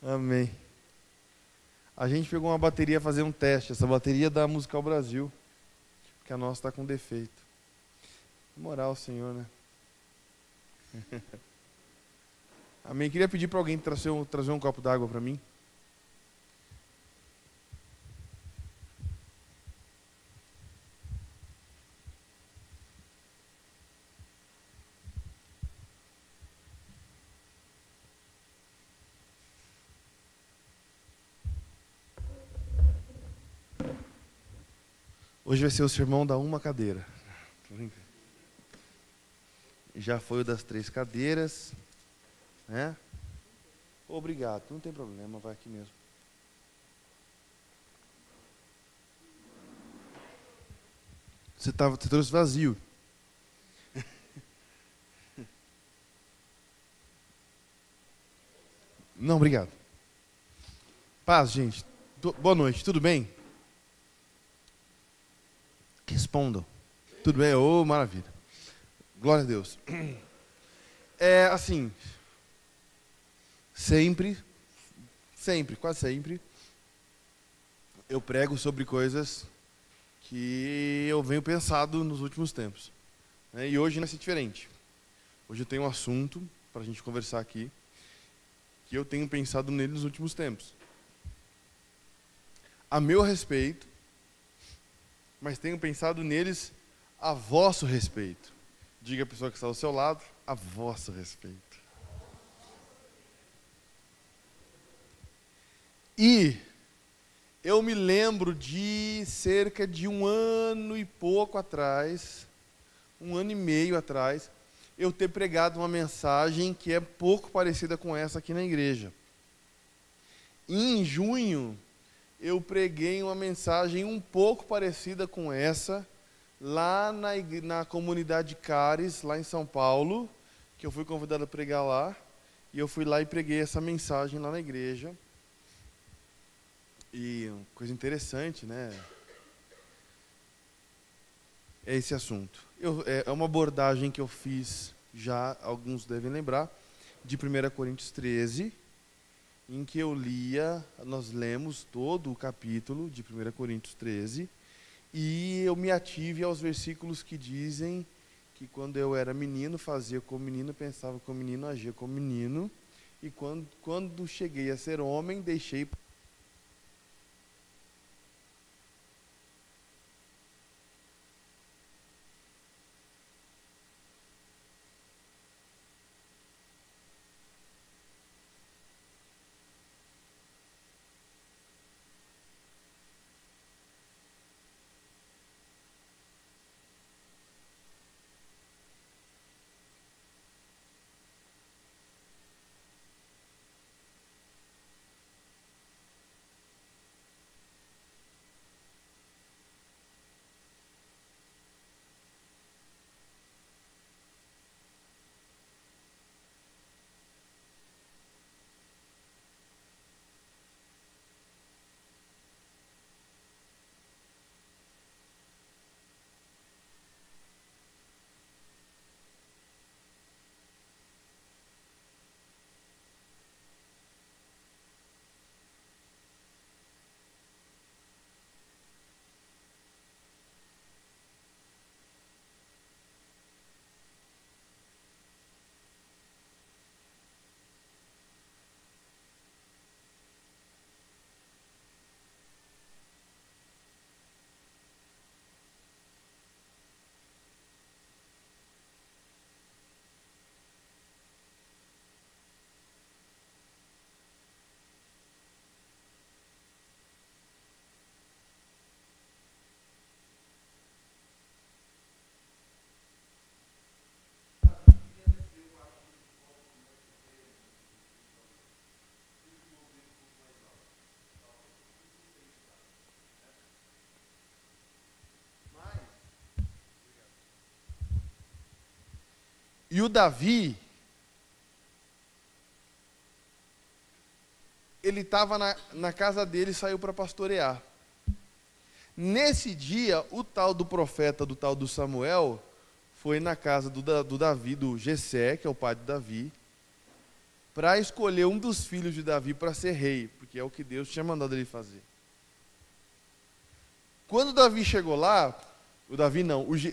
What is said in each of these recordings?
Amém. A gente pegou uma bateria fazer um teste. Essa bateria é da Musical Brasil, porque a nossa está com defeito. Moral, Senhor, né? Amém. Queria pedir para alguém trazer um copo d'água para mim. Hoje vai ser o sermão da uma cadeira. Já foi o das 3 cadeiras, né? Obrigado, não tem problema, vai aqui mesmo. Você trouxe vazio. Não, obrigado. Paz, gente. Boa noite, tudo bem? Respondam. Tudo bem? Ô, maravilha. Glória a Deus. É assim, quase sempre, eu prego sobre coisas que eu venho pensado nos últimos tempos. E hoje não vai ser diferente. Hoje eu tenho um assunto para a gente conversar aqui, que eu tenho pensado nele nos últimos tempos. A meu respeito, mas tenho pensado neles a vosso respeito. Diga a pessoa que está ao seu lado, a vosso respeito. E eu me lembro de cerca de 1 ano e pouco atrás, 1 ano e meio atrás, eu ter pregado uma mensagem que é pouco parecida com essa aqui na igreja. E em junho, eu preguei uma mensagem um pouco parecida com essa, lá na comunidade Cares, lá em São Paulo, que eu fui convidado a pregar lá, e eu fui lá e preguei essa mensagem lá na igreja. E coisa interessante, né? É esse assunto. É uma abordagem que eu fiz, já alguns devem lembrar, de 1 Coríntios 13, em que nós lemos todo o capítulo de 1 Coríntios 13, e eu me ative aos versículos que dizem que quando eu era menino, fazia como menino, pensava como menino, agia como menino, e quando cheguei a ser homem, deixei E o Davi, ele estava na casa dele e saiu para pastorear. Nesse dia, o tal do profeta, do tal do Samuel, foi na casa do Davi, do Jessé, que é o pai do Davi, para escolher um dos filhos de Davi para ser rei, porque é o que Deus tinha mandado ele fazer. Quando Davi chegou lá,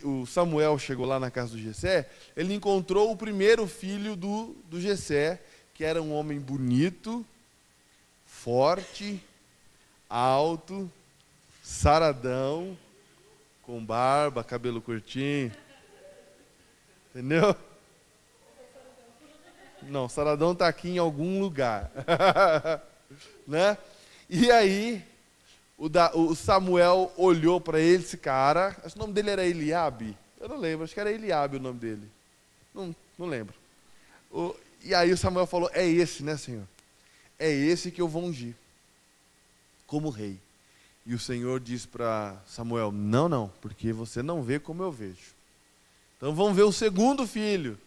o Samuel chegou lá na casa do Jessé, ele encontrou o primeiro filho do Jessé, que era um homem bonito, forte, alto, saradão, com barba, cabelo curtinho. Entendeu? Não, saradão está aqui em algum lugar. Né? E aí, o Samuel olhou para ele, esse cara, acho que o nome dele era Eliabe, eu não lembro, acho que era Eliabe o nome dele, não lembro. E aí o Samuel falou, é esse, né, Senhor? É esse que eu vou ungir como rei. E o Senhor disse para Samuel, não, porque você não vê como eu vejo. Então vamos ver o segundo filho.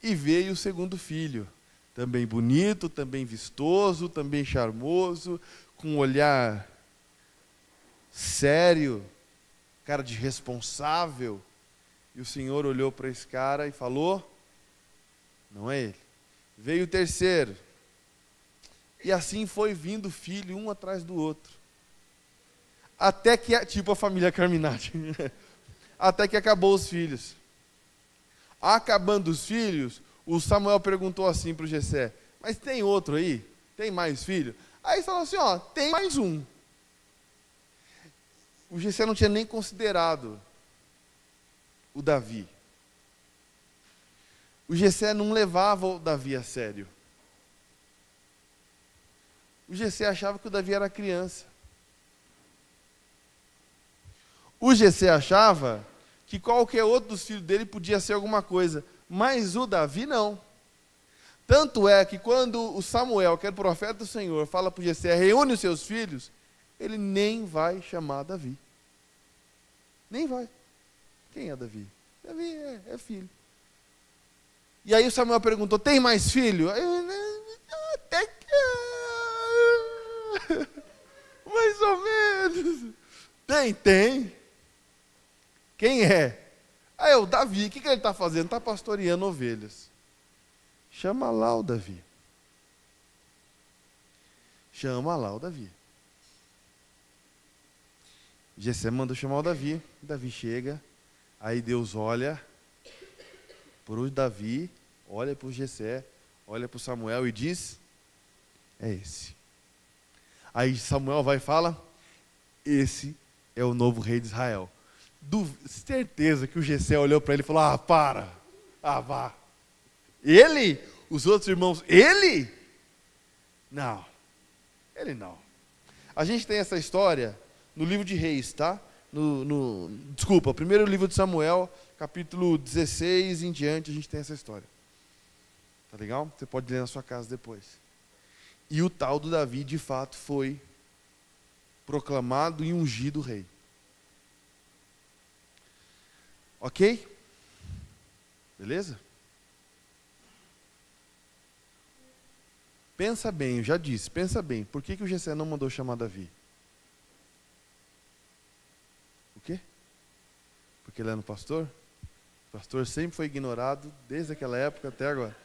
E veio o segundo filho, também bonito, também vistoso, também charmoso, com um olhar sério, cara de responsável. E o Senhor olhou para esse cara e falou, não é ele. Veio o terceiro. E assim foi vindo filho, um atrás do outro. Até que, tipo a família Carminati, até que acabou os filhos. Acabando os filhos, o Samuel perguntou assim para o Jessé, mas tem outro aí? Tem mais filho? Aí ele falou assim, tem mais um. O Jessé não tinha nem considerado o Davi. O Jessé não levava o Davi a sério. O Jessé achava que o Davi era criança. O Jessé achava que qualquer outro dos filhos dele podia ser alguma coisa, mas o Davi não. Tanto é que quando o Samuel, que era o profeta do Senhor, fala para o Jessé, reúne os seus filhos, ele nem vai chamar Davi. Nem vai. Quem é Davi? Davi é filho. E aí o Samuel perguntou, tem mais filho? Até que... mais ou menos. Tem. Quem é? Aí o Davi, o que ele está fazendo? Está pastoreando ovelhas. Chama lá o Davi. Jessé mandou chamar o Davi. Davi chega. Aí Deus olha para o Davi, olha para o Jessé, olha para o Samuel e diz, é esse. Aí Samuel vai e fala, esse é o novo rei de Israel. Certeza que o Jessé olhou para ele e falou, para, vá. Ele? Os outros irmãos, ele? Não, ele não. A gente tem essa história no livro de Reis, tá? Desculpa, primeiro livro de Samuel, capítulo 16 em diante, a gente tem essa história. Tá legal? Você pode ler na sua casa depois. E o tal do Davi, de fato, foi proclamado e ungido rei. Ok? Beleza? Pensa bem, eu já disse, pensa bem. Por que o Jessé não mandou chamar Davi? O quê? Porque ele era um pastor? O pastor sempre foi ignorado, desde aquela época até agora.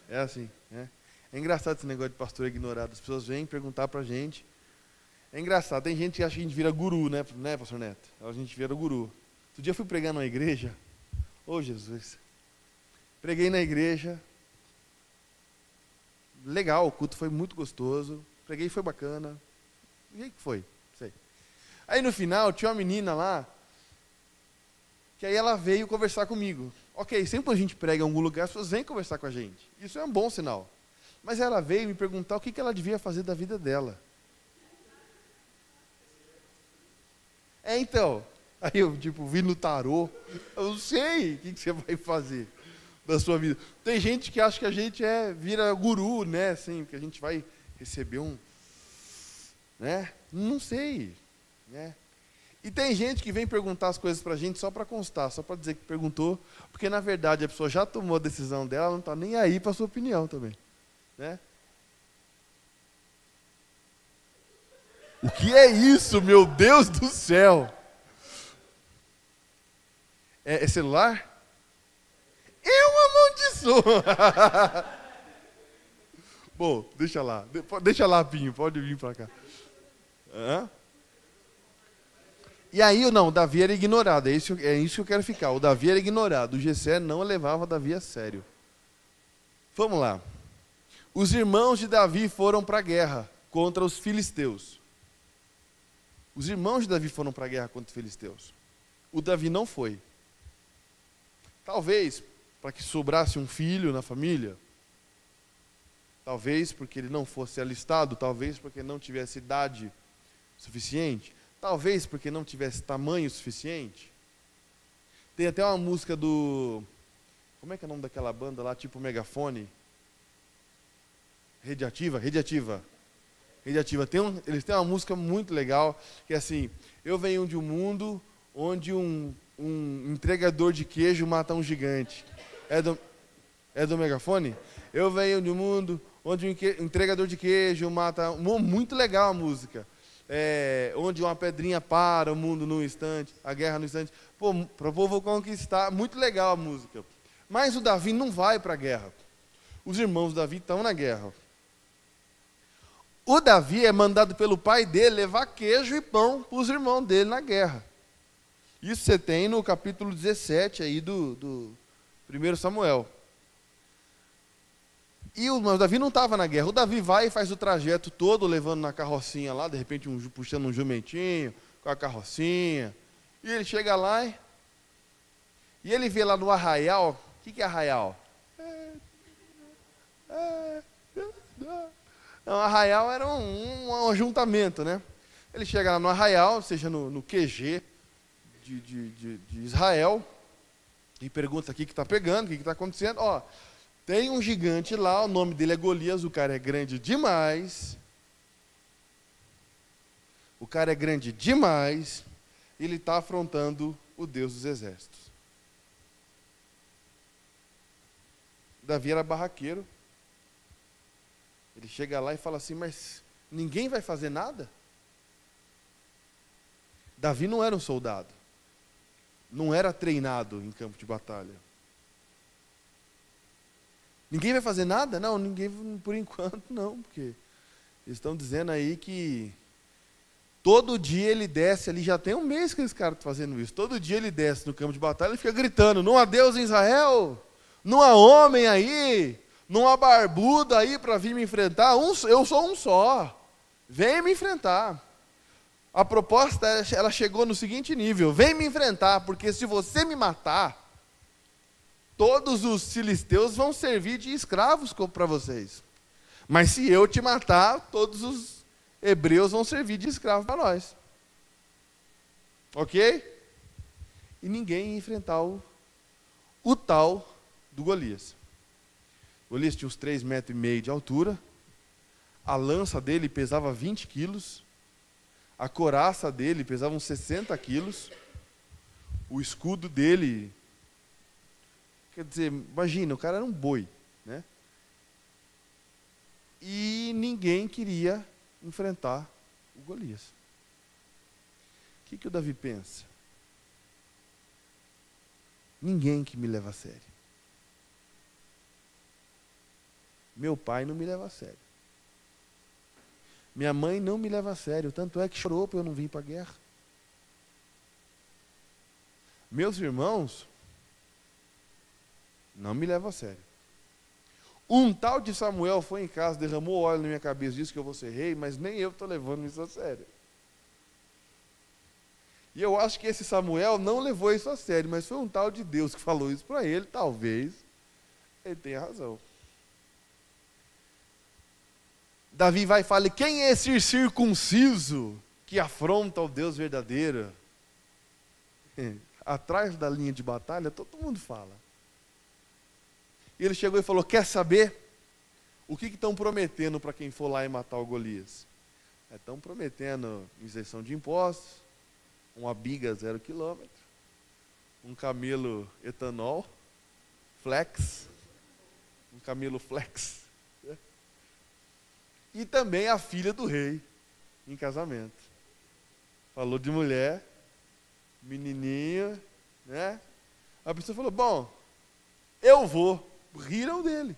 É assim, né? É engraçado esse negócio de pastor ignorado. As pessoas vêm perguntar pra gente. É engraçado, tem gente que acha que a gente vira guru, né, pastor Neto? A gente vira guru. Outro dia eu fui pregar numa igreja. Jesus. Preguei na igreja. Legal, o culto foi muito gostoso. Preguei, foi bacana. O que foi? Sei. Aí no final tinha uma menina lá, que aí ela veio conversar comigo. Ok, sempre que a gente prega em algum lugar, as pessoas vêm conversar com a gente. Isso é um bom sinal. Mas ela veio me perguntar o que ela devia fazer da vida dela. Então, aí eu vi no tarô, eu não sei o que você vai fazer da sua vida. Tem gente que acha que a gente vira guru, né, assim, que a gente vai receber né, não sei, né. E tem gente que vem perguntar as coisas pra gente só para constar, só para dizer que perguntou, porque na verdade a pessoa já tomou a decisão dela, não está nem aí para a sua opinião também, né. O que é isso, meu Deus do céu? É celular? Eu amaldiçoo. Pô, deixa lá. Deixa lá, Pinho, pode vir para cá. Hã? E aí, não, o Davi era ignorado, é isso que eu quero ficar. O Davi era ignorado, o Jessé não levava Davi a sério. Vamos lá. Os irmãos de Davi foram para a guerra contra os filisteus. Os irmãos de Davi foram para a guerra contra os filisteus. O Davi não foi. Talvez para que sobrasse um filho na família. Talvez porque ele não fosse alistado. Talvez porque não tivesse idade suficiente. Talvez porque não tivesse tamanho suficiente. Tem até uma música do... Como é que é o nome daquela banda lá, tipo Megafone? Radiativa. Eles têm uma música muito legal, que é assim: eu venho de um mundo onde um entregador de queijo mata um gigante. É do Megafone? Eu venho de um mundo onde um entregador de queijo mata... Muito legal a música. Onde uma pedrinha para o mundo num instante, a guerra num instante. Pô, para o povo conquistar, muito legal a música. Mas o Davi não vai para a guerra. Os irmãos do Davi estão na guerra. O Davi é mandado pelo pai dele levar queijo e pão para os irmãos dele na guerra. Isso você tem no capítulo 17 aí do 1 Samuel. E o Davi não estava na guerra. O Davi vai e faz o trajeto todo levando na carrocinha lá, de repente puxando um jumentinho com a carrocinha. E ele chega lá e ele vê lá no arraial. O que é arraial? Não, arraial era um ajuntamento, né? Ele chega lá no arraial, ou seja, no QG de Israel, e pergunta o que está pegando, o que está acontecendo. Ó, tem um gigante lá, o nome dele é Golias, o cara é grande demais. O cara é grande demais, e ele está afrontando o Deus dos exércitos. Davi era barraqueiro. Ele chega lá e fala assim: mas ninguém vai fazer nada? Davi não era um soldado. Não era treinado em campo de batalha. Ninguém vai fazer nada? Não, ninguém, por enquanto não, porque eles estão dizendo aí que todo dia ele desce ali, já tem um mês que esse cara está fazendo isso, todo dia ele desce no campo de batalha e fica gritando: não há Deus em Israel, não há homem aí, não há barbudo aí para vir me enfrentar, eu sou um só, vem me enfrentar. A proposta, ela chegou no seguinte nível: vem me enfrentar, porque se você me matar, todos os filisteus vão servir de escravos para vocês. Mas se eu te matar, todos os hebreus vão servir de escravos para nós. Ok? E ninguém ia enfrentar o tal do Golias. Golias tinha uns 3,5 metros de altura. A lança dele pesava 20 quilos. A couraça dele pesava uns 60 quilos. O escudo dele... Quer dizer, imagina, o cara era um boi, né? E ninguém queria enfrentar o Golias. O que o Davi pensa? Ninguém que me leva a sério. Meu pai não me leva a sério. Minha mãe não me leva a sério, tanto é que chorou para eu não vir para a guerra. Meus irmãos não me levam a sério. Um tal de Samuel foi em casa, derramou óleo na minha cabeça, disse que eu vou ser rei, mas nem eu estou levando isso a sério. E eu acho que esse Samuel não levou isso a sério, mas foi um tal de Deus que falou isso para ele, talvez ele tenha razão. Davi vai e fala: quem é esse circunciso que afronta o Deus verdadeiro? Atrás da linha de batalha, todo mundo fala. E ele chegou e falou: quer saber? O que estão prometendo para quem for lá e matar o Golias? Estão prometendo isenção de impostos, uma biga 0 km, um camelo etanol, flex, um camelo flex, e também a filha do rei em casamento. Falou de mulher, menininho, né? A pessoa falou: bom, eu vou. Riram dele.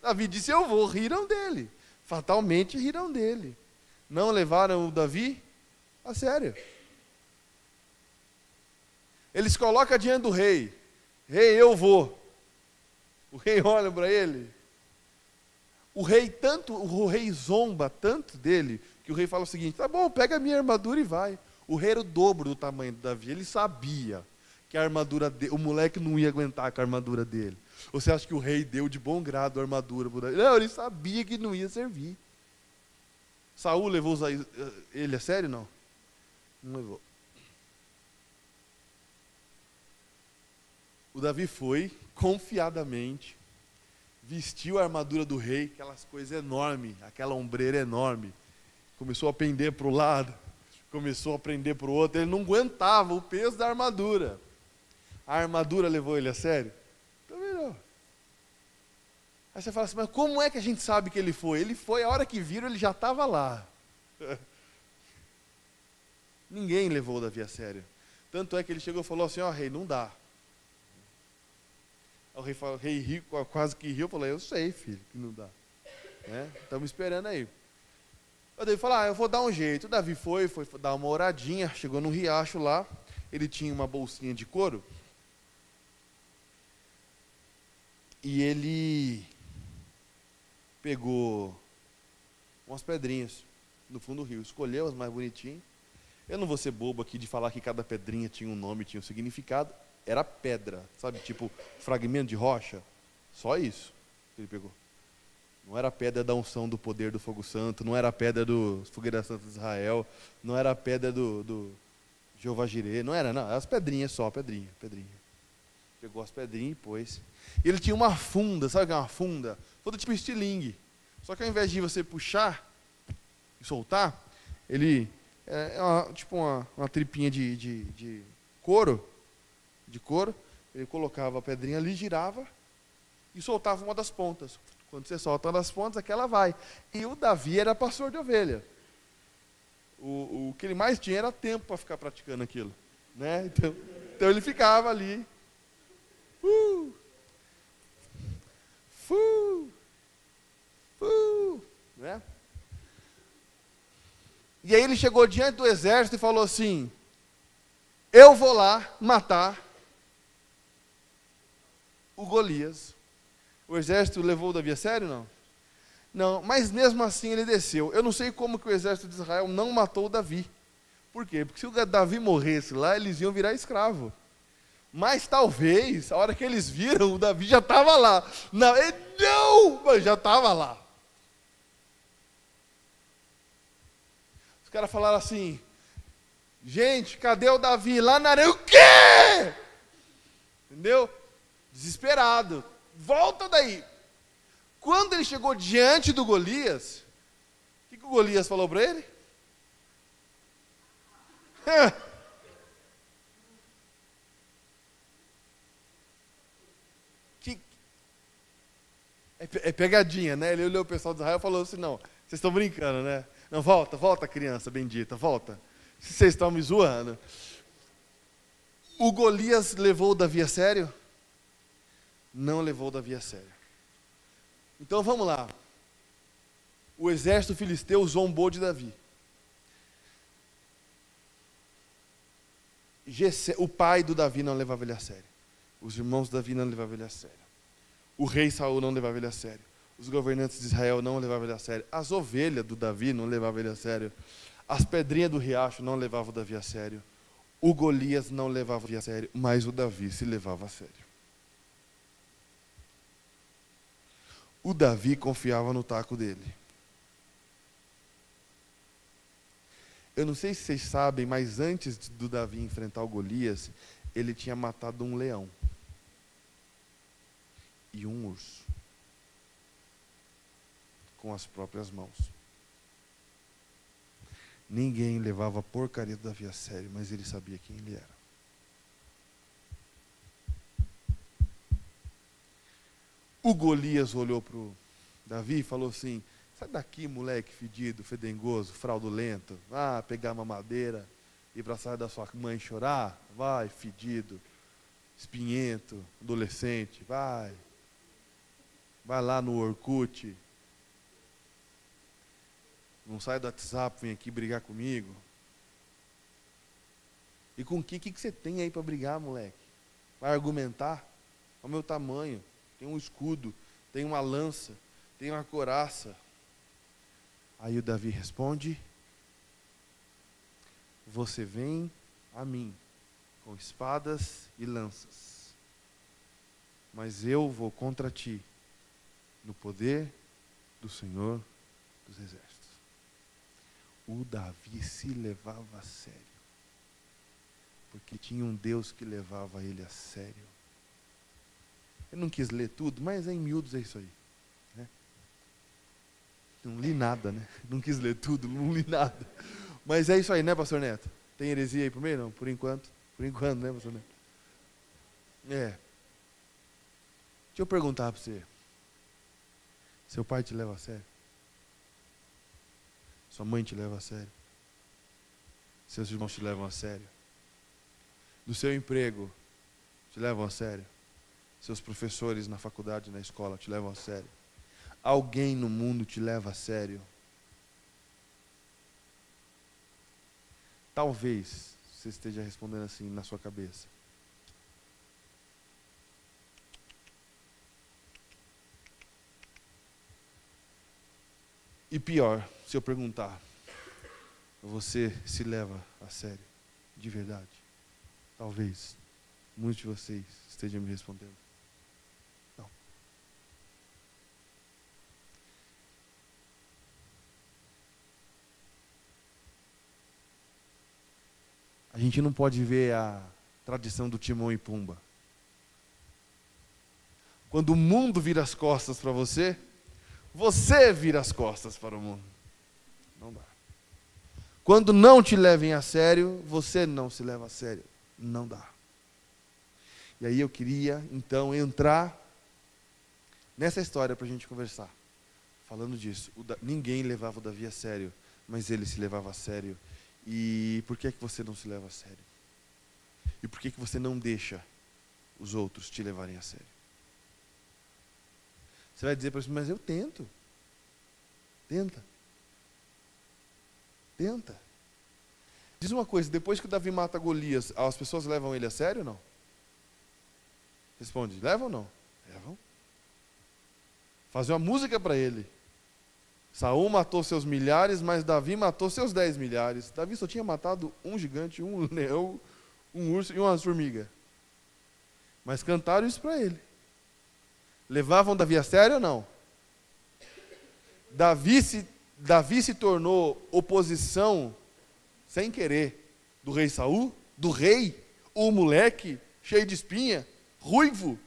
Davi disse, eu vou, riram dele. Fatalmente riram dele. Não levaram o Davi a sério. Eles colocam diante do rei. Rei, eu vou. O rei olha para ele. O rei zomba tanto dele, que o rei fala o seguinte, tá bom, pega a minha armadura e vai. O rei era o dobro do tamanho do Davi. Ele sabia que a armadura dele, o moleque não ia aguentar com a armadura dele. Ou você acha que o rei deu de bom grado a armadura para Davi? Não, ele sabia que não ia servir. Saul levou ele a sério? Não. Não levou. O Davi foi, confiadamente, vestiu a armadura do rei, aquelas coisas enormes, aquela ombreira enorme. Começou a pender para o lado, começou a prender para o outro. Ele não aguentava o peso da armadura. A armadura levou ele a sério? Também não. Aí você fala assim, mas como é que a gente sabe que ele foi? Ele foi, a hora que viram, ele já estava lá. Ninguém levou o Davi a sério. Tanto é que ele chegou e falou assim, ó, rei, não dá. O rei rico, quase que riu, falou, eu sei, filho, que não dá. Estamos esperando aí. O Davi falou, eu vou dar um jeito. O Davi foi dar uma oradinha, chegou num riacho lá, ele tinha uma bolsinha de couro, e ele pegou umas pedrinhas no fundo do rio, escolheu as mais bonitinhas. Eu não vou ser bobo aqui de falar que cada pedrinha tinha um nome, tinha um significado. Era pedra, sabe, tipo fragmento de rocha. Só isso que ele pegou. Não era a pedra da unção do poder do fogo santo, não era a pedra do fogueira santa de Israel, não era a pedra do Jeová Jireh, não era, não, as pedrinhas só, pedrinha. Pegou as pedrinhas e pôs. E ele tinha uma funda, sabe o que é uma funda? Funda tipo estilingue. Só que ao invés de você puxar e soltar, ele tipo uma tripinha de couro, ele colocava a pedrinha ali, girava e soltava uma das pontas. Quando você solta uma das pontas, aquela vai. E o Davi era pastor de ovelha. O que ele mais tinha era tempo para ficar praticando aquilo. Né? Então ele ficava ali. Né? E aí ele chegou diante do exército e falou assim, eu vou lá matar o Golias. O exército levou o Davi a sério, não? Não, mas mesmo assim ele desceu. Eu não sei como que o exército de Israel não matou o Davi. Por quê? Porque se o Davi morresse lá, eles iam virar escravo. Mas talvez, a hora que eles viram, o Davi já estava lá. Não, mas já estava lá. Os caras falaram assim, gente, cadê o Davi? Lá na areia, o quê? Entendeu? Desesperado. Volta daí. Quando ele chegou diante do Golias, o que o Golias falou para ele? É pegadinha, né? Ele olhou o pessoal de Israel e falou assim, não, vocês estão brincando, né? Não, volta criança bendita, volta. Vocês estão me zoando. O Golias levou o Davi a sério? Não levou o Davi a sério. Então vamos lá. O exército filisteu zombou de Davi. O pai do Davi não levava ele a sério. Os irmãos de Davi não levavam ele a sério. O rei Saul não levava ele a sério. Os governantes de Israel não levavam ele a sério. As ovelhas do Davi não levavam ele a sério. As pedrinhas do riacho não levavam o Davi a sério. O Golias não levava o Davi a sério, mas o Davi se levava a sério. O Davi confiava no taco dele. Eu não sei se vocês sabem, mas antes do Davi enfrentar o Golias, ele tinha matado um leão e um urso com as próprias mãos. Ninguém levava a porcaria do Davi a sério, mas ele sabia quem ele era. O Golias olhou para o Davi e falou assim, sai daqui, moleque fedido, fedengoso, fraudulento, pegar uma madeira, ir para a sala da sua mãe chorar, vai, fedido, espinhento, adolescente, vai. Vai lá no Orkut. Não sai do WhatsApp, vem aqui brigar comigo. E com o que você tem aí para brigar, moleque? Vai argumentar? Olha o meu tamanho. Tem um escudo, tem uma lança, tem uma couraça. Aí o Davi responde: você vem a mim com espadas e lanças, mas eu vou contra ti no poder do Senhor dos Exércitos. O Davi se levava a sério, porque tinha um Deus que levava ele a sério. Eu não quis ler tudo, mas em miúdos é isso aí, né? Não li nada, né? Não quis ler tudo, não li nada. Mas é isso aí, né, pastor Neto? Tem heresia aí por meio? Não, por enquanto. Por enquanto, né, pastor Neto? Deixa eu perguntar para você. Seu pai te leva a sério? Sua mãe te leva a sério? Seus irmãos te levam a sério? No seu emprego, te levam a sério? Seus professores na faculdade, na escola, te levam a sério? Alguém no mundo te leva a sério? Talvez você esteja respondendo assim na sua cabeça. E pior, se eu perguntar, você se leva a sério, de verdade? Talvez muitos de vocês estejam me respondendo: não. A gente não pode ver a tradição do Timão e Pumba. Quando o mundo vira as costas para você, você vira as costas para o mundo. Não dá. Quando não te levem a sério, você não se leva a sério. Não dá. E aí eu queria, então, entrar nessa história para a gente conversar. Falando disso. Ninguém levava o Davi a sério, mas ele se levava a sério. E por que você não se leva a sério? E por que você não deixa os outros te levarem a sério? Você vai dizer para mim: mas eu tento. Tenta. Tenta. Diz uma coisa: depois que o Davi mata Golias, as pessoas levam ele a sério ou não? Responde: levam ou não? Levam. Fazer uma música para ele. Saul matou seus milhares, mas Davi matou seus 10 milhares. Davi só tinha matado um gigante, um leão, um urso e uma formiga. Mas cantaram isso para ele. Levavam Davi a sério ou não? Davi se tornou oposição, sem querer, do rei Saul, do rei, o moleque, cheio de espinha, ruivo.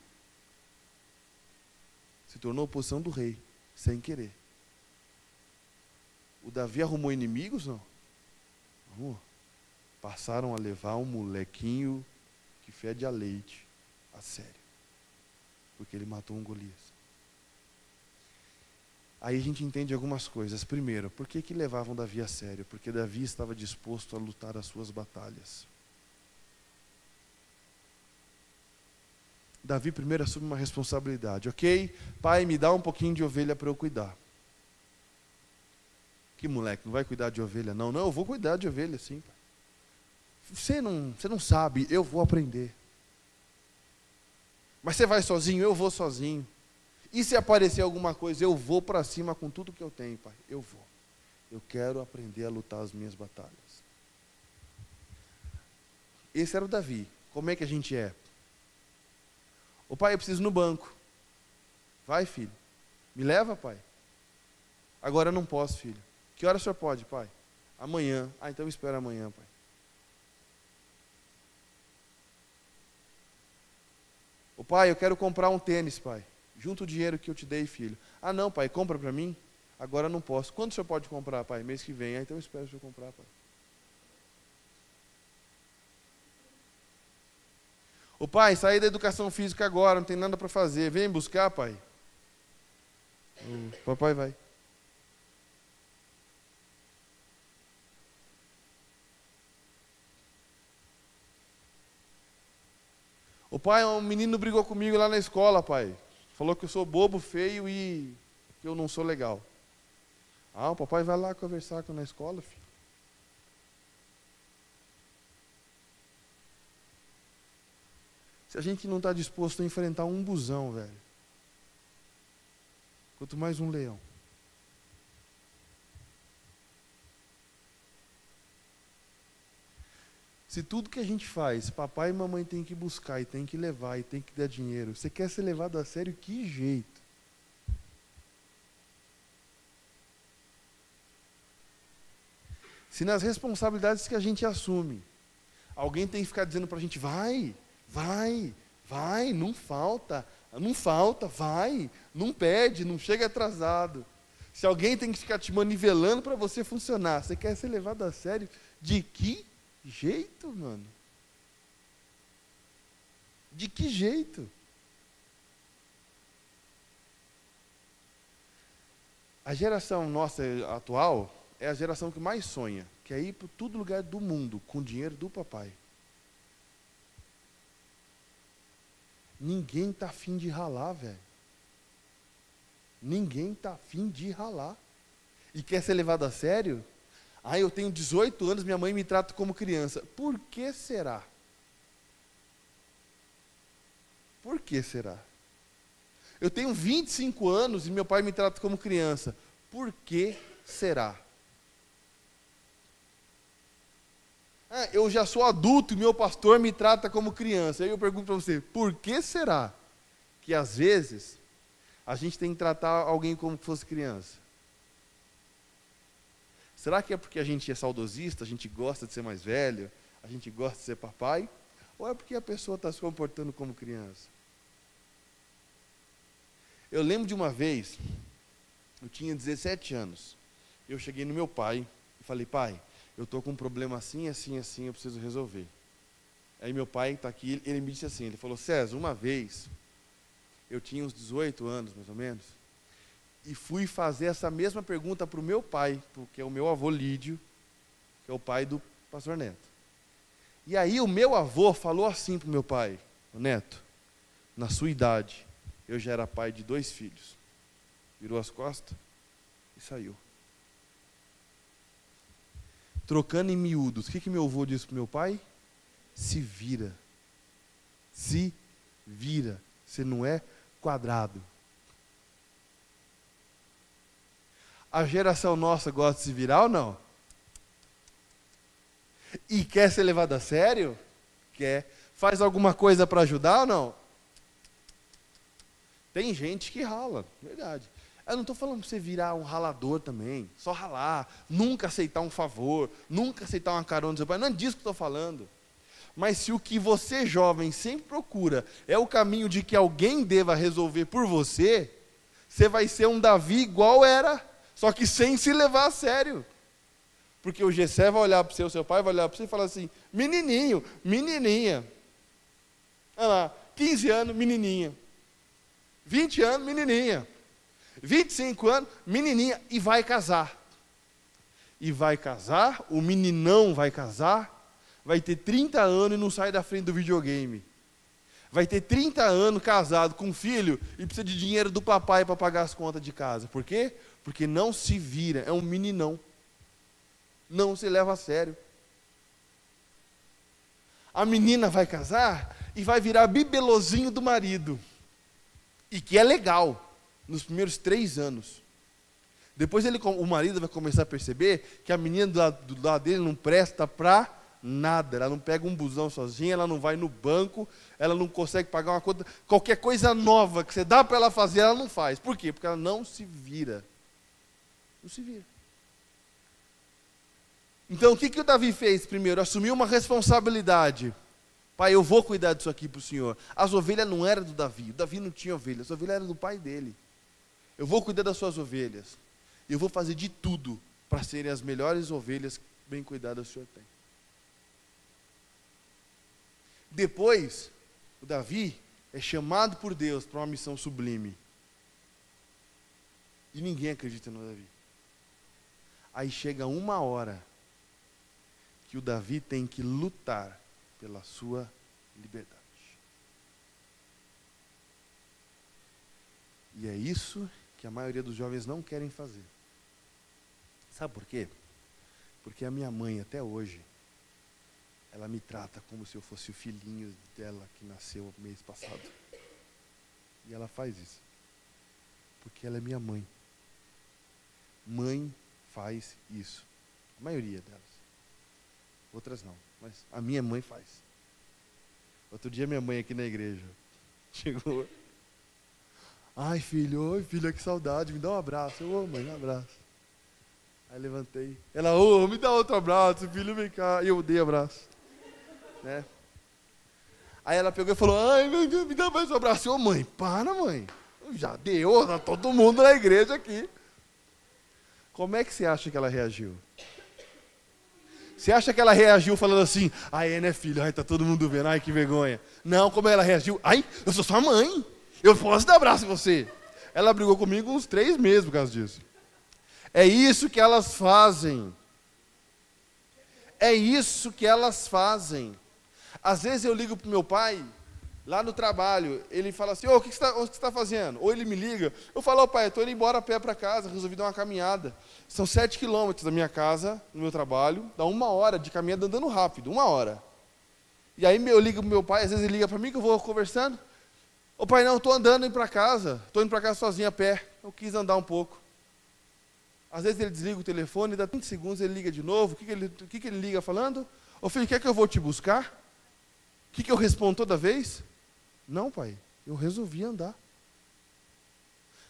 Se tornou oposição do rei, sem querer. O Davi arrumou inimigos? Não. Arrumou. Passaram a levar um molequinho que fede a leite a sério. Porque ele matou um Golias. Aí a gente entende algumas coisas. Primeiro, por que levavam Davi a sério? Porque Davi estava disposto a lutar as suas batalhas. Davi primeiro assume uma responsabilidade. Ok, pai, me dá um pouquinho de ovelha para eu cuidar. Que moleque, não vai cuidar de ovelha? Não, eu vou cuidar de ovelha sim, pai. Você não sabe, eu vou aprender. Mas você vai sozinho? Eu vou sozinho. E se aparecer alguma coisa, eu vou para cima com tudo que eu tenho, pai. Eu vou. Eu quero aprender a lutar as minhas batalhas. Esse era o Davi. Como é que a gente é? Ô pai, eu preciso ir no banco. Vai, filho. Me leva, pai. Agora eu não posso, filho. Que hora o senhor pode, pai? Amanhã. Ah, então espera amanhã, pai. Ô pai, eu quero comprar um tênis, pai. Junta o dinheiro que eu te dei, filho. Ah, não, pai, compra para mim? Agora eu não posso. Quando o senhor pode comprar, pai? Mês que vem. Ah, então espera o senhor comprar, pai. Ô pai, saí da educação física agora, não tem nada para fazer. Vem buscar, pai. O papai vai. O pai, um menino brigou comigo lá na escola, pai. Falou que eu sou bobo, feio e que eu não sou legal. Ah, o papai vai lá conversar na escola, filho. Se a gente não está disposto a enfrentar um busão, velho, quanto mais um leão. Se tudo que a gente faz, papai e mamãe tem que buscar, e tem que levar, e tem que dar dinheiro, você quer ser levado a sério? Que jeito? Se nas responsabilidades que a gente assume, alguém tem que ficar dizendo para a gente, vai, não falta, vai, não pede, não chega atrasado. Se alguém tem que ficar te manivelando para você funcionar, você quer ser levado a sério? De que jeito, mano? De que jeito? A geração nossa atual é a geração que mais sonha, que é ir para todo lugar do mundo com o dinheiro do papai. Ninguém está afim de ralar, velho. Ninguém está afim de ralar. E quer ser levado a sério? Ah, eu tenho 18 anos, minha mãe me trata como criança. Por que será? Por que será? Eu tenho 25 anos e meu pai me trata como criança. Por que será? Ah, eu já sou adulto e meu pastor me trata como criança. Aí eu pergunto para você, por que será que às vezes a gente tem que tratar alguém como se fosse criança? Será que é porque a gente é saudosista, a gente gosta de ser mais velho, a gente gosta de ser papai? Ou é porque a pessoa está se comportando como criança? Eu lembro de uma vez, eu tinha 17 anos, eu cheguei no meu pai e falei, pai, eu estou com um problema assim, assim, assim, eu preciso resolver. Aí meu pai está aqui, ele me disse assim, ele falou, César, uma vez, eu tinha uns 18 anos, mais ou menos, e fui fazer essa mesma pergunta para o meu pai, que é o meu avô Lídio, que é o pai do pastor Neto. E aí o meu avô falou assim para o meu pai, Neto, na sua idade, eu já era pai de 2 filhos. Virou as costas e saiu. Trocando em miúdos, o que meu avô disse para o meu pai? Se vira. Se vira. Você não é quadrado. A geração nossa gosta de se virar ou não? E quer ser levado a sério? Quer. Faz alguma coisa para ajudar ou não? Tem gente que rala, verdade. Eu não estou falando para você virar um ralador também, só ralar, nunca aceitar um favor, nunca aceitar uma carona do seu pai, não é disso que estou falando. Mas se o que você, jovem, sempre procura é o caminho de que alguém deva resolver por você, você vai ser um Davi igual era, só que sem se levar a sério. Porque o Gessé vai olhar para você, o seu pai vai olhar para você e falar assim, menininho, menininha. Olha lá, 15 anos, menininha. 20 anos, menininha. 25 anos, menininha, e vai casar. E vai casar, o meninão vai casar, vai ter 30 anos e não sai da frente do videogame. Vai ter 30 anos casado com um filho e precisa de dinheiro do papai para pagar as contas de casa. Por quê? Porque não se vira, é um meninão. Não se leva a sério. A menina vai casar e vai virar bibelozinho do marido. E que é legal. Nos primeiros 3 anos. Depois o marido vai começar a perceber que a menina do lado dele não presta para nada. Ela não pega um busão sozinha, ela não vai no banco, ela não consegue pagar uma conta. Qualquer coisa nova que você dá para ela fazer, ela não faz. Por quê? Porque ela não se vira. Não se vira. Então o que o Davi fez primeiro? Assumiu uma responsabilidade. Pai, eu vou cuidar disso aqui para o Senhor. As ovelhas não eram do Davi. O Davi não tinha ovelhas. As ovelhas eram do pai dele. Eu vou cuidar das suas ovelhas. Eu vou fazer de tudo para serem as melhores ovelhas bem cuidadas que o Senhor tem. Depois, o Davi é chamado por Deus para uma missão sublime. E ninguém acredita no Davi. Aí chega uma hora que o Davi tem que lutar pela sua liberdade. E é isso que a maioria dos jovens não querem fazer. Sabe por quê? Porque a minha mãe, até hoje, ela me trata como se eu fosse o filhinho dela que nasceu mês passado. E ela faz isso. Porque ela é minha mãe. Mãe faz isso. A maioria delas. Outras não, mas a minha mãe faz. Outro dia minha mãe aqui na igreja chegou. Ai, filho, oi filha, que saudade, me dá um abraço. Eu, ô mãe, um abraço. Aí levantei. Ela, ô, me dá outro abraço, filho, vem cá. E eu dei abraço. Né? Aí ela pegou e falou, ai, meu Deus, me dá mais um abraço. Ô mãe, para mãe. Já deu, tá todo mundo na igreja aqui. Como é que você acha que ela reagiu? Você acha que ela reagiu falando assim, ai, é, né, filho? Ai, tá todo mundo vendo, ai, que vergonha. Não, como ela reagiu? Ai, eu sou sua mãe, eu posso dar abraço em você. Ela brigou comigo uns 3 meses por causa disso. É isso que elas fazem. É isso que elas fazem. Às vezes eu ligo pro meu pai, lá no trabalho, ele fala assim, ô, o que você está fazendo? Ou ele me liga, eu falo, ô pai, eu estou indo embora a pé para casa, resolvi dar uma caminhada. São 7 quilômetros da minha casa, no meu trabalho, dá 1 hora de caminhada andando rápido, 1 hora. E aí eu ligo para o meu pai, às vezes ele liga para mim, que eu vou conversando. Ô pai, não, estou andando indo para casa, estou indo para casa sozinho a pé, eu quis andar um pouco. Às vezes ele desliga o telefone, dá 30 segundos, ele liga de novo, o que ele liga falando? Ô filho, quer que eu vou te buscar? O que eu respondo toda vez? Não, pai, eu resolvi andar.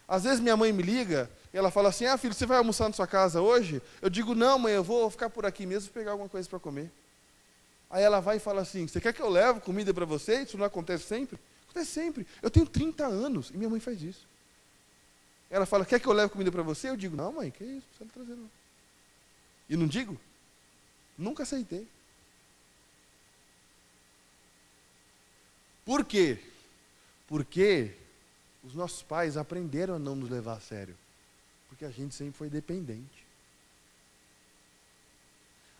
Às vezes minha mãe me liga, e ela fala assim, ah, filho, você vai almoçar na sua casa hoje? Eu digo, não, mãe, eu vou ficar por aqui mesmo, pegar alguma coisa para comer. Aí ela vai e fala assim, você quer que eu leve comida para você? Isso não acontece sempre? Acontece sempre. Eu tenho 30 anos, e minha mãe faz isso. Ela fala, quer que eu leve comida para você? Eu digo, não, mãe, que isso, não precisa trazer não. E não digo? Nunca aceitei. Por quê? Porque os nossos pais aprenderam a não nos levar a sério. Porque a gente sempre foi dependente.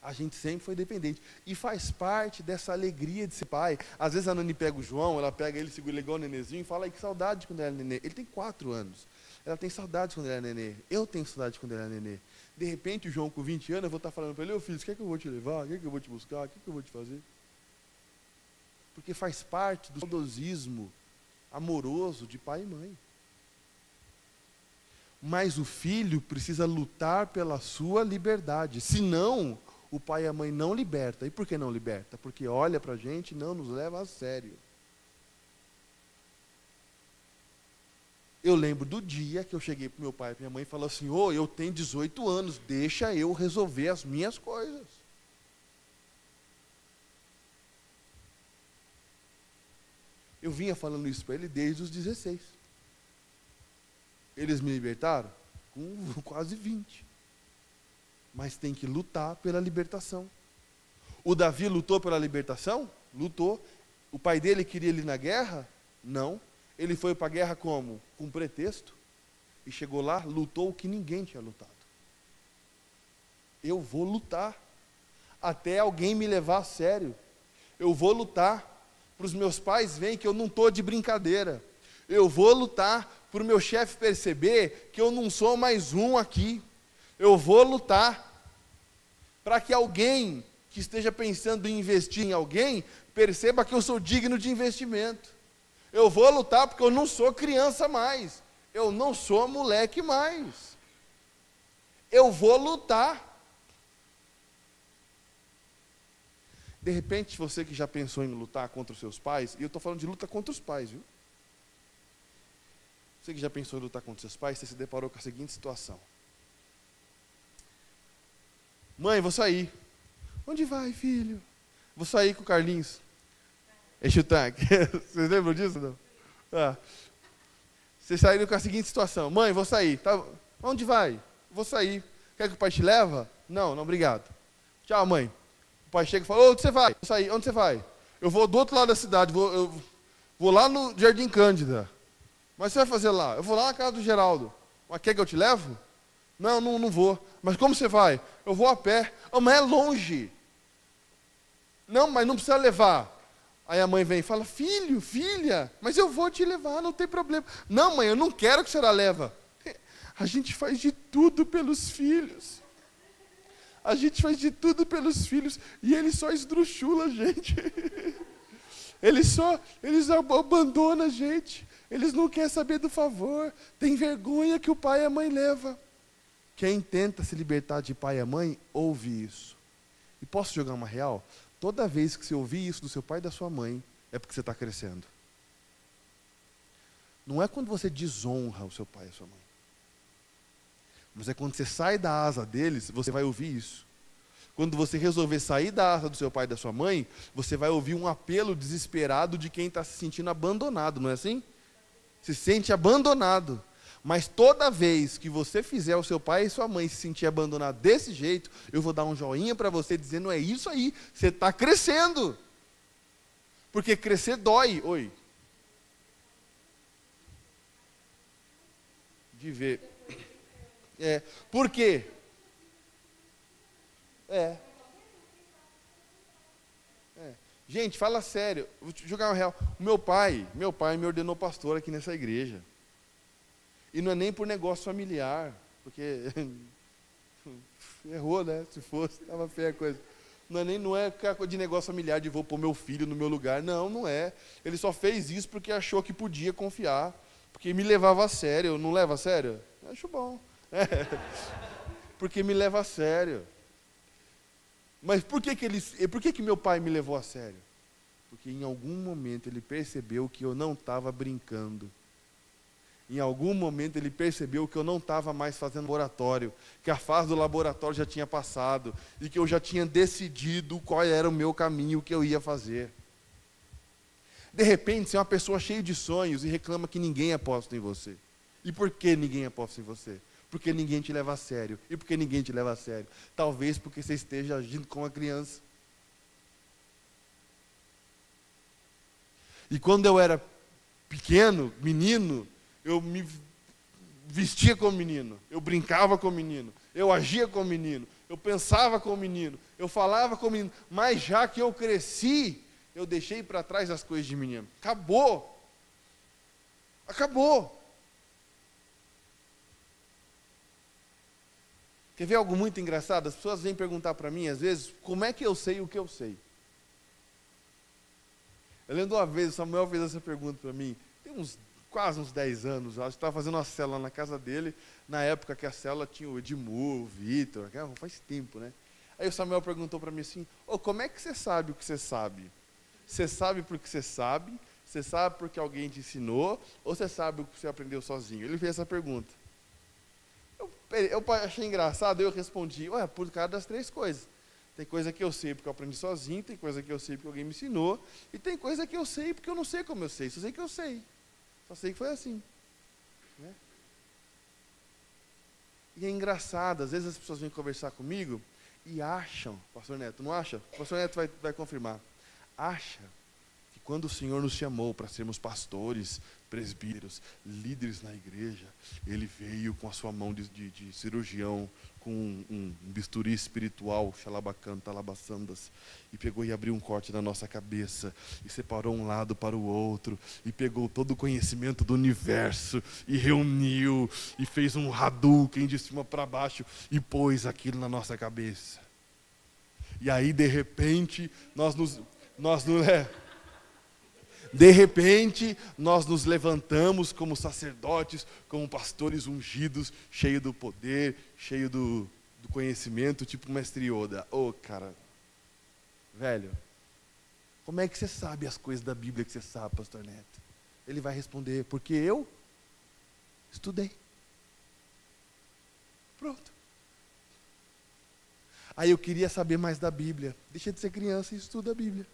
A gente sempre foi dependente. E faz parte dessa alegria de ser pai. Às vezes a Nani pega o João, ela pega ele, segura ele igual o nenenzinho e fala, ai, que saudade quando ele era nenê. Ele tem 4 anos. Ela tem saudade quando ele era nenê. Eu tenho saudade quando ele era nenê. De repente o João com 20 anos, eu vou estar falando para ele, ô filho, você quer que eu vou te levar? Quer que eu vou te buscar? O que eu vou te fazer? Porque faz parte do saudosismo amoroso de pai e mãe. Mas o filho precisa lutar pela sua liberdade. Senão, o pai e a mãe não libertam. E por que não liberta? Porque olha para a gente e não nos leva a sério. Eu lembro do dia que eu cheguei para meu pai e para minha mãe e falei assim, ô, eu tenho 18 anos, deixa eu resolver as minhas coisas. Eu vinha falando isso para ele desde os 16. Eles me libertaram com quase 20. Mas tem que lutar pela libertação. O Davi lutou pela libertação? Lutou. O pai dele queria ele ir na guerra? Não. Ele foi para a guerra como? Com pretexto. E chegou lá, lutou o que ninguém tinha lutado. Eu vou lutar. Até alguém me levar a sério. Eu vou lutar. Para os meus pais verem que eu não estou de brincadeira. Eu vou lutar para o meu chefe perceber que eu não sou mais um aqui. Eu vou lutar para que alguém que esteja pensando em investir em alguém perceba que eu sou digno de investimento. Eu vou lutar porque eu não sou criança mais. Eu não sou moleque mais. Eu vou lutar. De repente, você que já pensou em lutar contra os seus pais, e eu estou falando de luta contra os pais, viu? Você que já pensou em lutar contra os seus pais, você se deparou com a seguinte situação. Mãe, vou sair. Onde vai, filho? Vou sair com o Carlinhos. Enche o tanque. Vocês lembram disso, não? Ah. Vocês saíram com a seguinte situação. Mãe, vou sair. Tá? Onde vai? Vou sair. Quer que o pai te leva? Não, não, obrigado. Tchau, mãe. O pai chega e fala, onde você vai? Vou sair. Onde você vai? Eu vou do outro lado da cidade, eu vou lá no Jardim Cândida. Mas você vai fazer lá? Eu vou lá na casa do Geraldo. Mas quer que eu te levo? Não, não vou. Mas como você vai? Eu vou a pé. Oh, mas é longe. Não, mas não precisa levar. Aí a mãe vem e fala, filho, filha, mas eu vou te levar, não tem problema. Não, mãe, eu não quero que a senhora leva. A gente faz de tudo pelos filhos. A gente faz de tudo pelos filhos e eles só esdrúxulam a gente. Eles abandonam a gente. Eles não querem saber do favor. Tem vergonha que o pai e a mãe levam. Quem tenta se libertar de pai e mãe, ouve isso. E posso jogar uma real? Toda vez que você ouvir isso do seu pai e da sua mãe, é porque você está crescendo. Não é quando você desonra o seu pai e a sua mãe. Mas é quando você sai da asa deles, você vai ouvir isso. Quando você resolver sair da asa do seu pai e da sua mãe, você vai ouvir um apelo desesperado de quem está se sentindo abandonado, não é assim? Se sente abandonado. Mas toda vez que você fizer o seu pai e sua mãe se sentir abandonado desse jeito, eu vou dar um joinha para você dizendo, é isso aí, você está crescendo. Porque crescer dói. Oi. De ver. Por quê? Gente, fala sério. Vou te jogar uma real. Meu pai me ordenou pastor aqui nessa igreja. E não é nem por negócio familiar, porque errou, né? Se fosse, estava feia a coisa. Não é de negócio familiar de vou pôr meu filho no meu lugar. Não, não é. Ele só fez isso porque achou que podia confiar. Porque me levava a sério. Eu não levo a sério? Eu acho bom. Porque me leva a sério. Mas por que meu pai me levou a sério? Porque em algum momento ele percebeu que eu não estava brincando. Em algum momento ele percebeu que eu não estava mais fazendo laboratório, que a fase do laboratório já tinha passado, e que eu já tinha decidido qual era o meu caminho, o que eu ia fazer. De repente, você é uma pessoa cheia de sonhos e reclama que ninguém aposta em você. E por que ninguém aposta em você? Porque ninguém te leva a sério. E por que ninguém te leva a sério? Talvez porque você esteja agindo como uma criança. E quando eu era pequeno, menino, eu me vestia como menino, eu brincava como menino, eu agia como menino, eu pensava como menino, eu falava como menino, mas já que eu cresci, eu deixei para trás as coisas de menino. Acabou. Acabou. Quer ver algo muito engraçado? As pessoas vêm perguntar para mim, às vezes, como é que eu sei o que eu sei? Eu lembro uma vez, o Samuel fez essa pergunta para mim, tem quase uns 10 anos, acho que estava fazendo uma célula na casa dele, na época que a célula tinha o Edmur, o Vitor, faz tempo, né? Aí o Samuel perguntou para mim assim, como é que você sabe o que você sabe? Você sabe porque você sabe porque alguém te ensinou, ou você sabe o que você aprendeu sozinho? Ele fez essa pergunta. Eu achei engraçado, eu respondi, por causa das 3 coisas. Tem coisa que eu sei porque eu aprendi sozinho, tem coisa que eu sei porque alguém me ensinou, e tem coisa que eu sei porque eu não sei como eu sei, só sei que eu sei. Só sei que foi assim. Né? E é engraçado, às vezes as pessoas vêm conversar comigo e acham, pastor Neto, não acha? O pastor Neto vai confirmar. Acha que quando o Senhor nos chamou para sermos pastores, presbíteros, líderes na igreja, Ele veio com a sua mão de cirurgião, com um bisturi espiritual, xalabacanta, talabaçandas, e pegou e abriu um corte na nossa cabeça, e separou um lado para o outro, e pegou todo o conhecimento do universo, e reuniu, e fez um Hadouken de cima para baixo, e pôs aquilo na nossa cabeça. E aí, de repente, de repente, nós nos levantamos como sacerdotes, como pastores ungidos, cheio do poder, cheio do conhecimento, tipo mestre Yoda. Cara, velho, como é que você sabe as coisas da Bíblia que você sabe, pastor Neto? Ele vai responder, porque eu estudei. Pronto. Aí eu queria saber mais da Bíblia. Deixa de ser criança e estuda a Bíblia.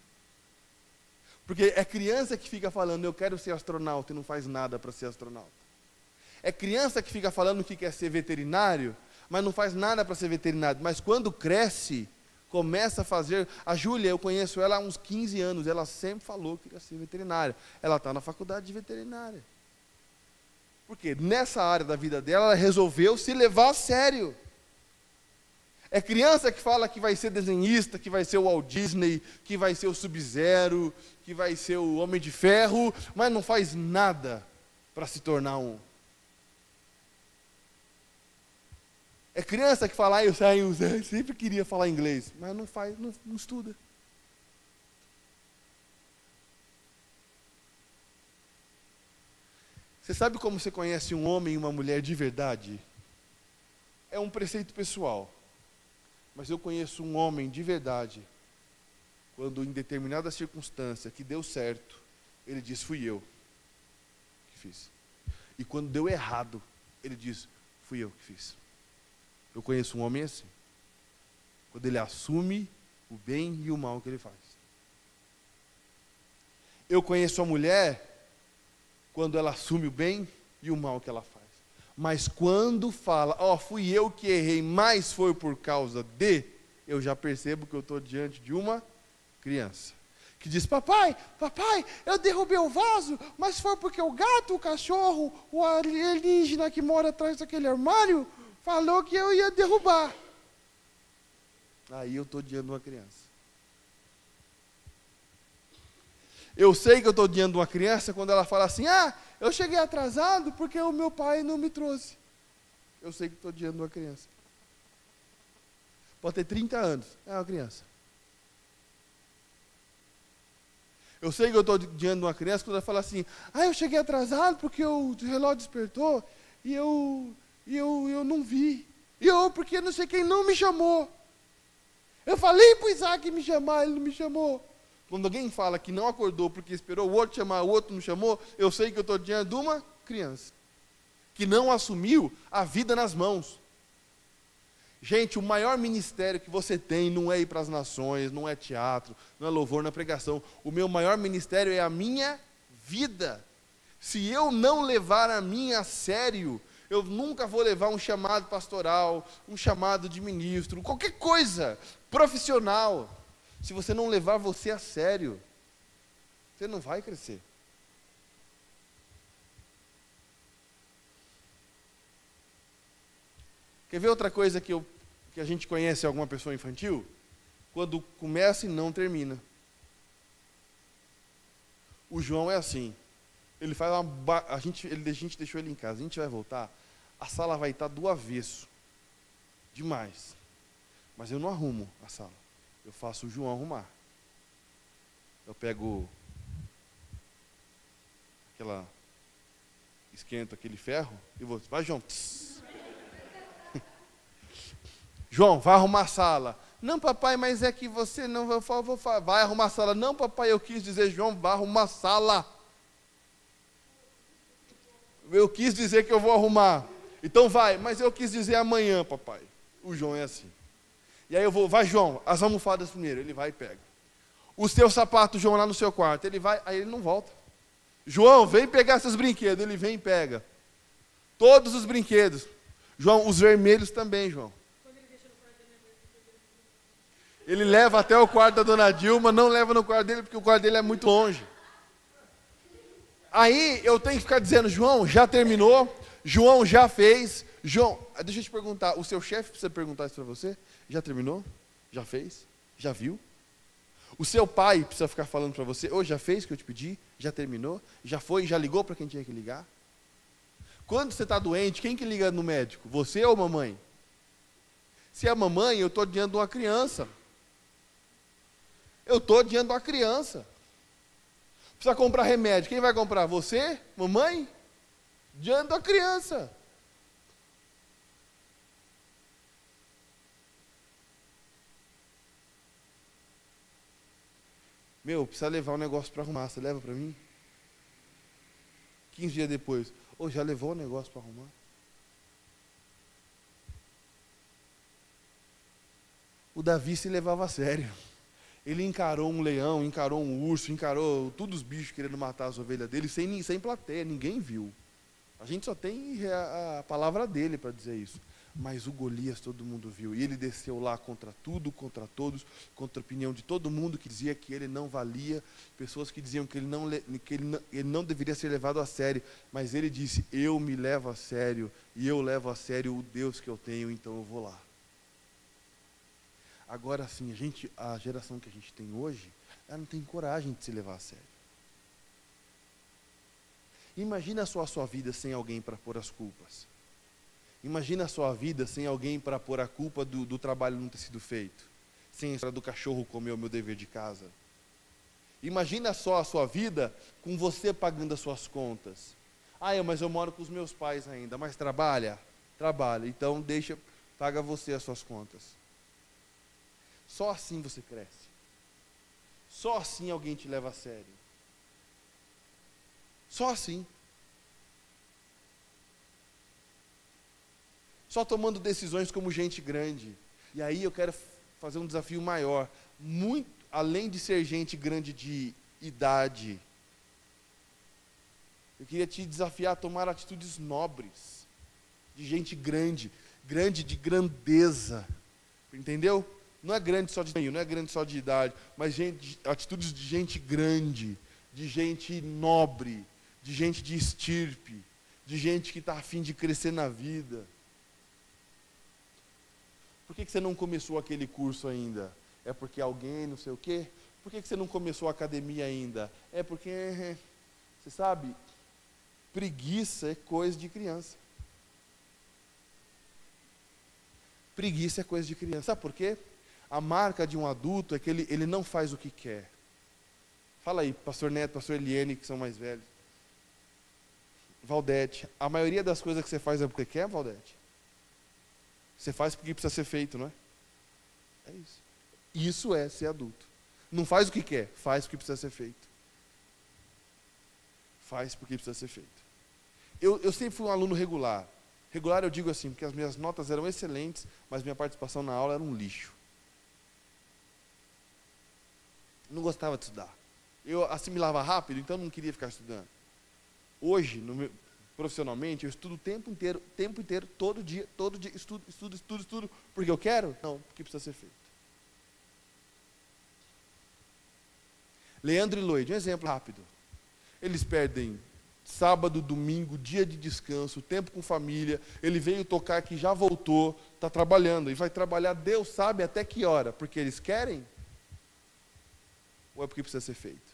Porque é criança que fica falando, eu quero ser astronauta e não faz nada para ser astronauta. É criança que fica falando que quer ser veterinário, mas não faz nada para ser veterinário. Mas quando cresce, começa a fazer... A Júlia, eu conheço ela há uns 15 anos, ela sempre falou que queria ser veterinária. Ela está na faculdade de veterinária. Porque nessa área da vida dela, ela resolveu se levar a sério. É criança que fala que vai ser desenhista, que vai ser o Walt Disney, que vai ser o Sub-Zero, que vai ser o Homem de Ferro, mas não faz nada para se tornar um. É criança que fala, eu sempre queria falar inglês, mas não faz, não estuda. Você sabe como você conhece um homem e uma mulher de verdade? É um preceito pessoal. Mas eu conheço um homem de verdade, quando em determinada circunstância que deu certo, ele diz, fui eu que fiz. E quando deu errado, ele diz, fui eu que fiz. Eu conheço um homem assim. Quando ele assume o bem e o mal que ele faz. Eu conheço a mulher quando ela assume o bem e o mal que ela faz. Mas quando fala, fui eu que errei, mas foi por causa de, eu já percebo que eu estou diante de uma criança. Que diz, papai, eu derrubei o vaso, mas foi porque o gato, o cachorro, o alienígena que mora atrás daquele armário, falou que eu ia derrubar. Aí eu estou diante de uma criança. Eu sei que eu estou diante de uma criança quando ela fala assim, eu cheguei atrasado porque o meu pai não me trouxe. Eu sei que estou diante de uma criança. Pode ter 30 anos, é uma criança. Eu sei que eu estou diante de uma criança quando ela fala assim, eu cheguei atrasado porque o relógio despertou e eu não vi. Porque não sei quem não me chamou. Eu falei para o Isaac me chamar, ele não me chamou. Quando alguém fala que não acordou porque esperou o outro chamar, o outro não chamou, eu sei que eu estou diante de uma criança que não assumiu a vida nas mãos. Gente, o maior ministério que você tem não é ir para as nações, não é teatro, não é louvor, não é pregação. O meu maior ministério é a minha vida. Se eu não levar a minha a sério, eu nunca vou levar um chamado pastoral, um chamado de ministro, qualquer coisa profissional. Se você não levar você a sério, você não vai crescer. Quer ver outra coisa que a gente conhece alguma pessoa infantil? Quando começa e não termina. O João é assim. Ele faz a gente deixou ele em casa. A gente vai voltar, a sala vai estar do avesso. Demais. Mas eu não arrumo a sala. Eu faço o João arrumar. Eu pego esquento aquele ferro e vou, vai João. João, vai arrumar a sala. Não, papai, mas é que você não vai arrumar a sala. Não, papai, eu quis dizer, João, vai arrumar a sala. Eu quis dizer que eu vou arrumar. Então vai, mas eu quis dizer amanhã, papai. O João é assim. E aí eu vou, vai João, as almofadas primeiro, ele vai e pega. Os teus sapatos, João, lá no seu quarto, ele vai, aí ele não volta. João, vem pegar seus brinquedos, ele vem e pega. Todos os brinquedos. João, os vermelhos também, João. Ele leva até o quarto da dona Dilma, não leva no quarto dele, porque o quarto dele é muito longe. Aí eu tenho que ficar dizendo, João, já terminou? João, já fez? João, deixa eu te perguntar, o seu chefe precisa perguntar isso para você? Já terminou? Já fez? Já viu? O seu pai precisa ficar falando para você, já fez o que eu te pedi? Já terminou? Já foi? Já ligou para quem tinha que ligar? Quando você está doente, quem que liga no médico? Você ou a mamãe? Se é a mamãe, eu estou diante de uma criança. Eu estou diante de uma criança. Precisa comprar remédio. Quem vai comprar? Você? Mamãe? Diante da criança. Precisa levar um negócio para arrumar. Você leva para mim? 15 dias depois. Já levou o negócio para arrumar? O Davi se levava a sério. Ele encarou um leão, encarou um urso, encarou todos os bichos querendo matar as ovelhas dele, sem plateia, ninguém viu. A gente só tem a palavra dele para dizer isso. Mas o Golias todo mundo viu. E ele desceu lá contra tudo, contra todos, contra a opinião de todo mundo que dizia que ele não valia, pessoas que diziam que ele não deveria ser levado a sério. Mas ele disse, eu me levo a sério, e eu levo a sério o Deus que eu tenho, então eu vou lá. Agora sim, a geração que a gente tem hoje, ela não tem coragem de se levar a sério. Imagina só a sua vida sem alguém para pôr as culpas. Imagina a sua vida sem alguém para pôr a culpa do trabalho não ter sido feito. Sem a história do cachorro comer o meu dever de casa. Imagina só a sua vida com você pagando as suas contas. Mas eu moro com os meus pais ainda. Mas trabalha? Trabalha. Então paga você as suas contas. Só assim você cresce. Só assim alguém te leva a sério. Só assim. Só tomando decisões como gente grande. E aí eu quero fazer um desafio maior. Muito além de ser gente grande de idade. Eu queria te desafiar a tomar atitudes nobres. De gente grande. Grande de grandeza. Entendeu? Não é grande só de tamanho, não é grande só de idade. Mas atitudes de gente grande. De gente nobre. De gente de estirpe. De gente que está a fim de crescer na vida. Por que você não começou aquele curso ainda? É porque alguém não sei o quê? Por que você não começou a academia ainda? É porque, você sabe, preguiça é coisa de criança. Preguiça é coisa de criança. Sabe por quê? A marca de um adulto é que ele não faz o que quer. Fala aí, pastor Neto, pastor Eliane, que são mais velhos. Valdete, a maioria das coisas que você faz é porque quer, Valdete? Você faz porque precisa ser feito, não é? É isso. Isso é ser adulto. Não faz o que quer, faz porque precisa ser feito. Faz porque precisa ser feito. Eu sempre fui um aluno regular. Regular eu digo assim, porque as minhas notas eram excelentes, mas minha participação na aula era um lixo. Não gostava de estudar. Eu assimilava rápido, então não queria ficar estudando. Hoje, profissionalmente, eu estudo o tempo inteiro, todo dia, estudo, porque eu quero? Não, porque precisa ser feito. Leandro e Lloyd, um exemplo rápido. Eles perdem sábado, domingo, dia de descanso, tempo com família. Ele veio tocar aqui, já voltou, está trabalhando. E vai trabalhar, Deus sabe até que hora. Porque eles querem? Ou é porque precisa ser feito?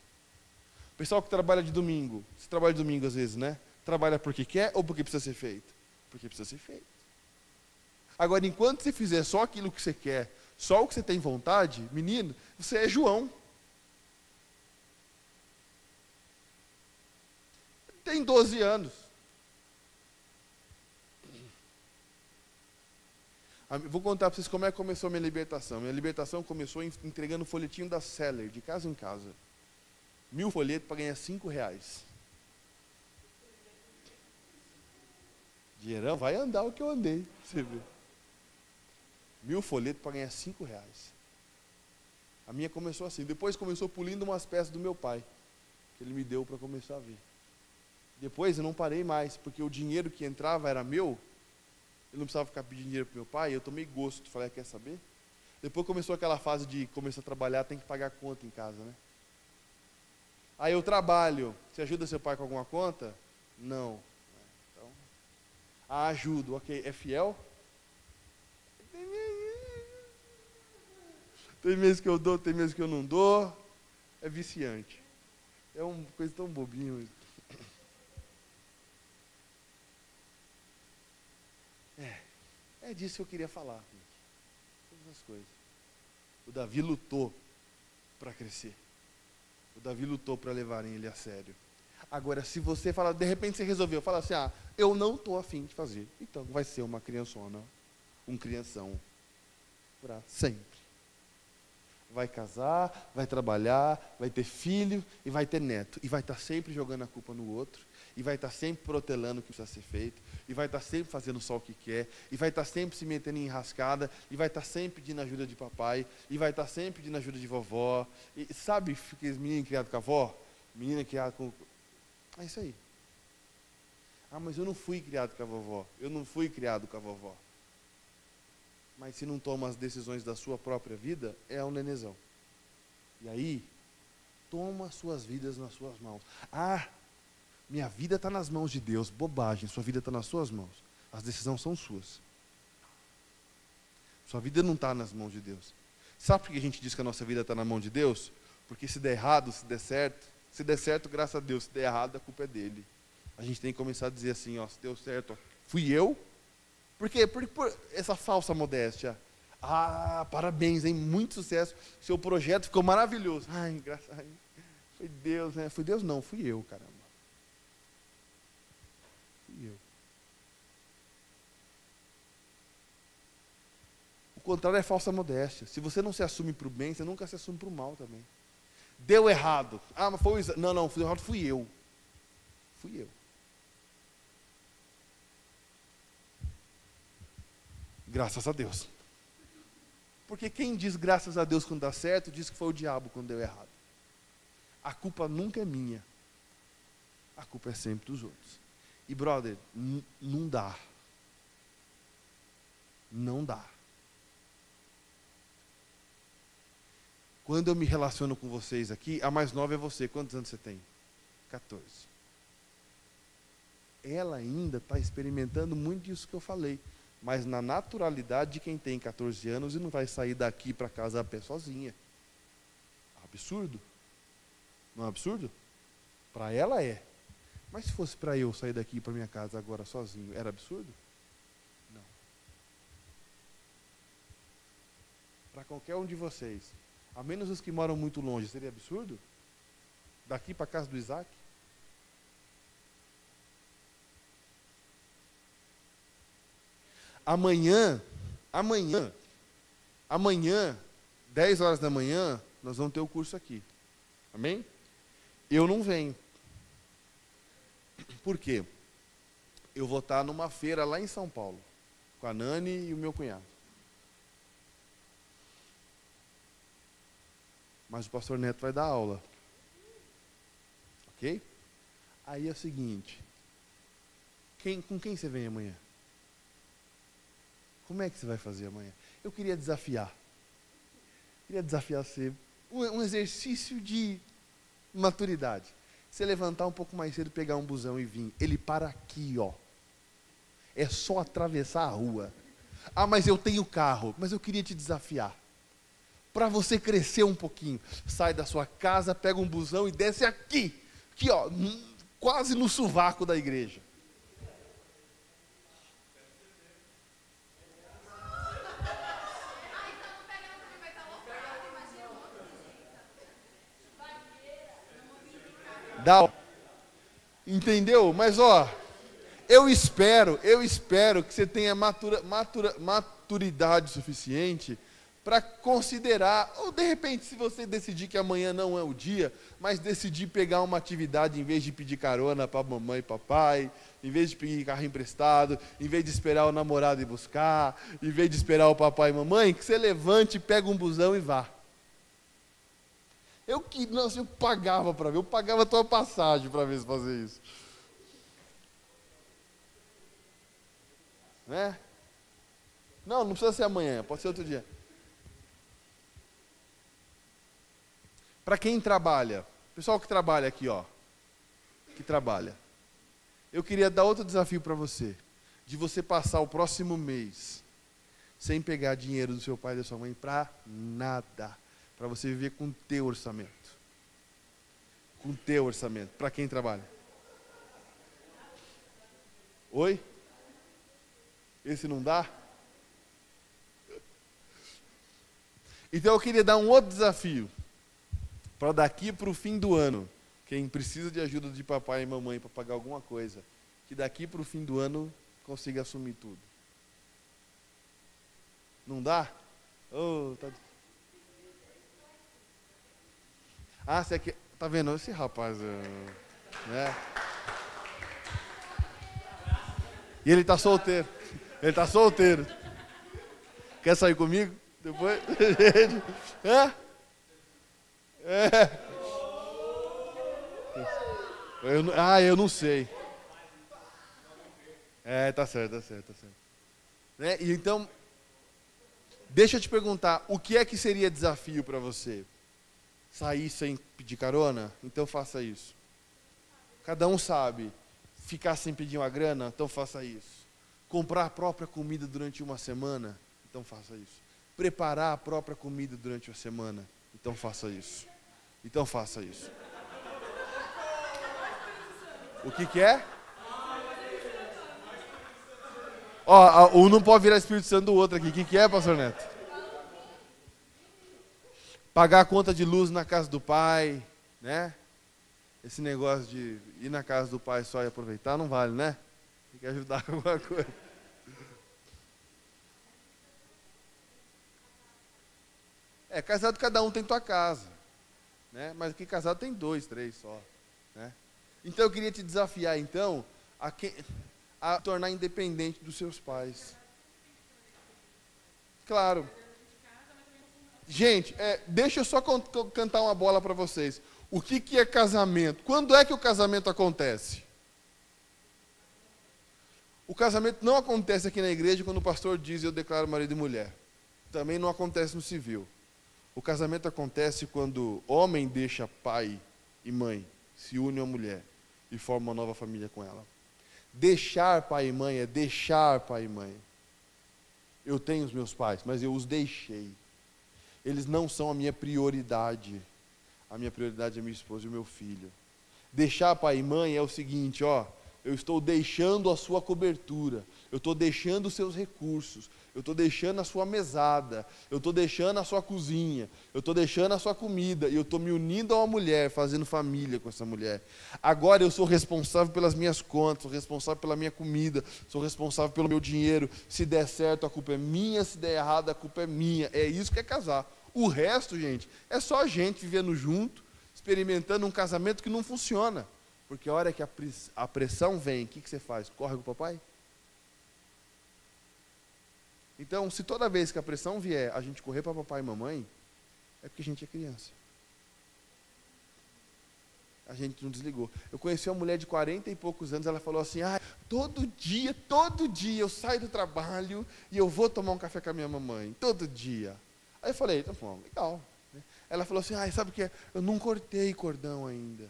O pessoal que trabalha de domingo, você trabalha de domingo às vezes, né? Trabalha porque quer ou porque precisa ser feito? Porque precisa ser feito. Agora, enquanto você fizer só aquilo que você quer, só o que você tem vontade, menino, você é João. Tem 12 anos. Vou contar para vocês como é que começou a minha libertação. Minha libertação começou entregando folhetinho da Seller, de casa em casa. 1000 folhetos para ganhar R$5. Dinheirão, vai andar o que eu andei. Você vê. 1000 folhetos para ganhar R$5. A minha começou assim. Depois começou pulindo umas peças do meu pai, que ele me deu para começar a ver. Depois eu não parei mais, porque o dinheiro que entrava era meu. Eu não precisava ficar pedindo dinheiro para meu pai, eu tomei gosto. Falei, quer saber? Depois começou aquela fase de começar a trabalhar, tem que pagar a conta em casa, né? Aí eu trabalho. Você ajuda seu pai com alguma conta? Não. Então, ajudo. Ok, é fiel? Tem meses que eu dou, tem meses que eu não dou. É viciante. É uma coisa tão bobinha. É disso que eu queria falar, gente. Todas as coisas. O Davi lutou para crescer. O Davi lutou para levarem ele a sério. Agora, se você fala, de repente você resolveu, fala assim, eu não estou afim de fazer. Então, vai ser uma criançona, um crianção, para sempre. Vai casar, vai trabalhar, vai ter filho e vai ter neto. E vai estar sempre jogando a culpa no outro. E vai estar sempre protelando o que precisa ser feito. E vai estar sempre fazendo só o que quer. E vai estar sempre se metendo em enrascada. E vai estar sempre pedindo ajuda de papai. E vai estar sempre pedindo ajuda de vovó. E sabe aqueles meninos criados com a avó? Menina criada com... É isso aí. Mas eu não fui criado com a vovó. Eu não fui criado com a vovó. Mas se não toma as decisões da sua própria vida, é um nenezão. E aí, toma suas vidas nas suas mãos. Minha vida está nas mãos de Deus. Bobagem, sua vida está nas suas mãos. As decisões são suas. Sua vida não está nas mãos de Deus. Sabe por que a gente diz que a nossa vida está na mão de Deus? Porque se der errado, se der certo, graças a Deus, se der errado, a culpa é dele. A gente tem que começar a dizer assim, ó, se deu certo, ó, fui eu. Por quê? Por essa falsa modéstia. Ah, parabéns, hein? Muito sucesso. Seu projeto ficou maravilhoso. Ai, graças a Deus. Foi Deus, né? Foi Deus não, fui eu, caramba. Fui eu. O contrário é falsa modéstia. Se você não se assume para o bem, você nunca se assume para o mal também. Deu errado. Ah, mas foi o... Não, fui errado, fui eu. Fui eu. Graças a Deus. Porque quem diz graças a Deus quando dá certo, diz que foi o diabo quando deu errado. A culpa nunca é minha. A culpa é sempre dos outros. E, brother, não dá. Não dá. Quando eu me relaciono com vocês aqui, a mais nova é você. Quantos anos você tem? 14. Ela ainda está experimentando muito disso que eu falei. Mas na naturalidade de quem tem 14 anos e não vai sair daqui para casa a pé sozinha. Absurdo. Não é absurdo? Para ela é. Mas se fosse para eu sair daqui para minha casa agora sozinho, era absurdo? Não. Para qualquer um de vocês, a menos os que moram muito longe, seria absurdo? Daqui para a casa do Isaac? Amanhã, 10 horas da manhã, nós vamos ter o curso aqui. Amém? Eu não venho. Por quê? Eu vou estar numa feira lá em São Paulo, com a Nani e o meu cunhado. Mas o pastor Neto vai dar aula. Ok? Aí é o seguinte, com quem você vem amanhã? Como é que você vai fazer amanhã? Eu queria desafiar. Queria desafiar você. Um exercício de maturidade. Você levantar um pouco mais cedo, pegar um busão e vir. Ele para aqui, ó. É só atravessar a rua. Ah, mas eu tenho carro. Mas eu queria te desafiar. Para você crescer um pouquinho. Sai da sua casa, pega um busão e desce aqui. Aqui, ó. Quase no sovaco da igreja. Entendeu? Mas ó, eu espero que você tenha maturidade suficiente para considerar, ou de repente se você decidir que amanhã não é o dia, mas decidir pegar uma atividade em vez de pedir carona para mamãe e papai, em vez de pedir carro emprestado, em vez de esperar o namorado ir buscar, em vez de esperar o papai e mamãe, que você levante, pega um busão e vá. Eu pagava para ver, eu pagava a tua passagem para ver se fazer isso. Né? Não precisa ser amanhã, pode ser outro dia. Para quem trabalha, pessoal que trabalha aqui, ó, que trabalha, eu queria dar outro desafio para você, de você passar o próximo mês sem pegar dinheiro do seu pai e da sua mãe para nada. Para você viver com o teu orçamento. Com o teu orçamento. Para quem trabalha? Oi? Esse não dá? Então eu queria dar um outro desafio. Para daqui para o fim do ano. Quem precisa de ajuda de papai e mamãe para pagar alguma coisa. Que daqui para o fim do ano consiga assumir tudo. Não dá? Oh, tá... Ah, você quer... Tá vendo? Esse rapaz... né? E ele tá solteiro. Ele tá solteiro. Quer sair comigo? Depois... é? É. Eu não sei. É, tá certo. Né? E então, deixa eu te perguntar, o que é que seria desafio para você? Sair sem pedir carona? Então faça isso. Cada um sabe. Ficar sem pedir uma grana? Então faça isso. Comprar a própria comida durante uma semana? Então faça isso. preparar a própria comida durante a semana. Então faça isso. Então faça isso. O que é? Ó, um não pode virar Espírito Santo do outro aqui. O que é, pastor Neto? Pagar a conta de luz na casa do pai, né? Esse negócio de ir na casa do pai só e aproveitar não vale, né? Tem que ajudar com alguma coisa. Casado cada um tem tua casa, né? Mas aqui casado tem 2, 3 só, né? Então eu queria te desafiar então a tornar independente dos seus pais. Claro. Gente, deixa eu só cantar uma bola para vocês. O que é casamento? Quando é que o casamento acontece? O casamento não acontece aqui na igreja quando o pastor diz eu declaro marido e mulher. Também não acontece no civil. O casamento acontece quando homem deixa pai e mãe, se une a mulher e forma uma nova família com ela. Deixar pai e mãe é deixar pai e mãe. Eu tenho os meus pais, mas eu os deixei. Eles não são a minha prioridade. A minha prioridade é minha esposa e o meu filho. Deixar pai e mãe é o seguinte, eu estou deixando a sua cobertura, eu estou deixando os seus recursos, eu estou deixando a sua mesada, eu estou deixando a sua cozinha, eu estou deixando a sua comida, e eu estou me unindo a uma mulher, fazendo família com essa mulher. Agora eu sou responsável pelas minhas contas, sou responsável pela minha comida, sou responsável pelo meu dinheiro. Se der certo, a culpa é minha, se der errado, a culpa é minha. É isso que é casar. O resto, gente, é só a gente vivendo junto, experimentando um casamento que não funciona. Porque a hora que a pressão vem, o que você faz? Corre com o papai? Então, se toda vez que a pressão vier, a gente correr para papai e mamãe, é porque a gente é criança. A gente não desligou. Eu conheci uma mulher de 40 e poucos anos, ela falou assim, todo dia eu saio do trabalho e eu vou tomar um café com a minha mamãe, todo dia. Aí eu falei, tá bom, legal. Ela falou assim, sabe o que é? Eu não cortei cordão ainda.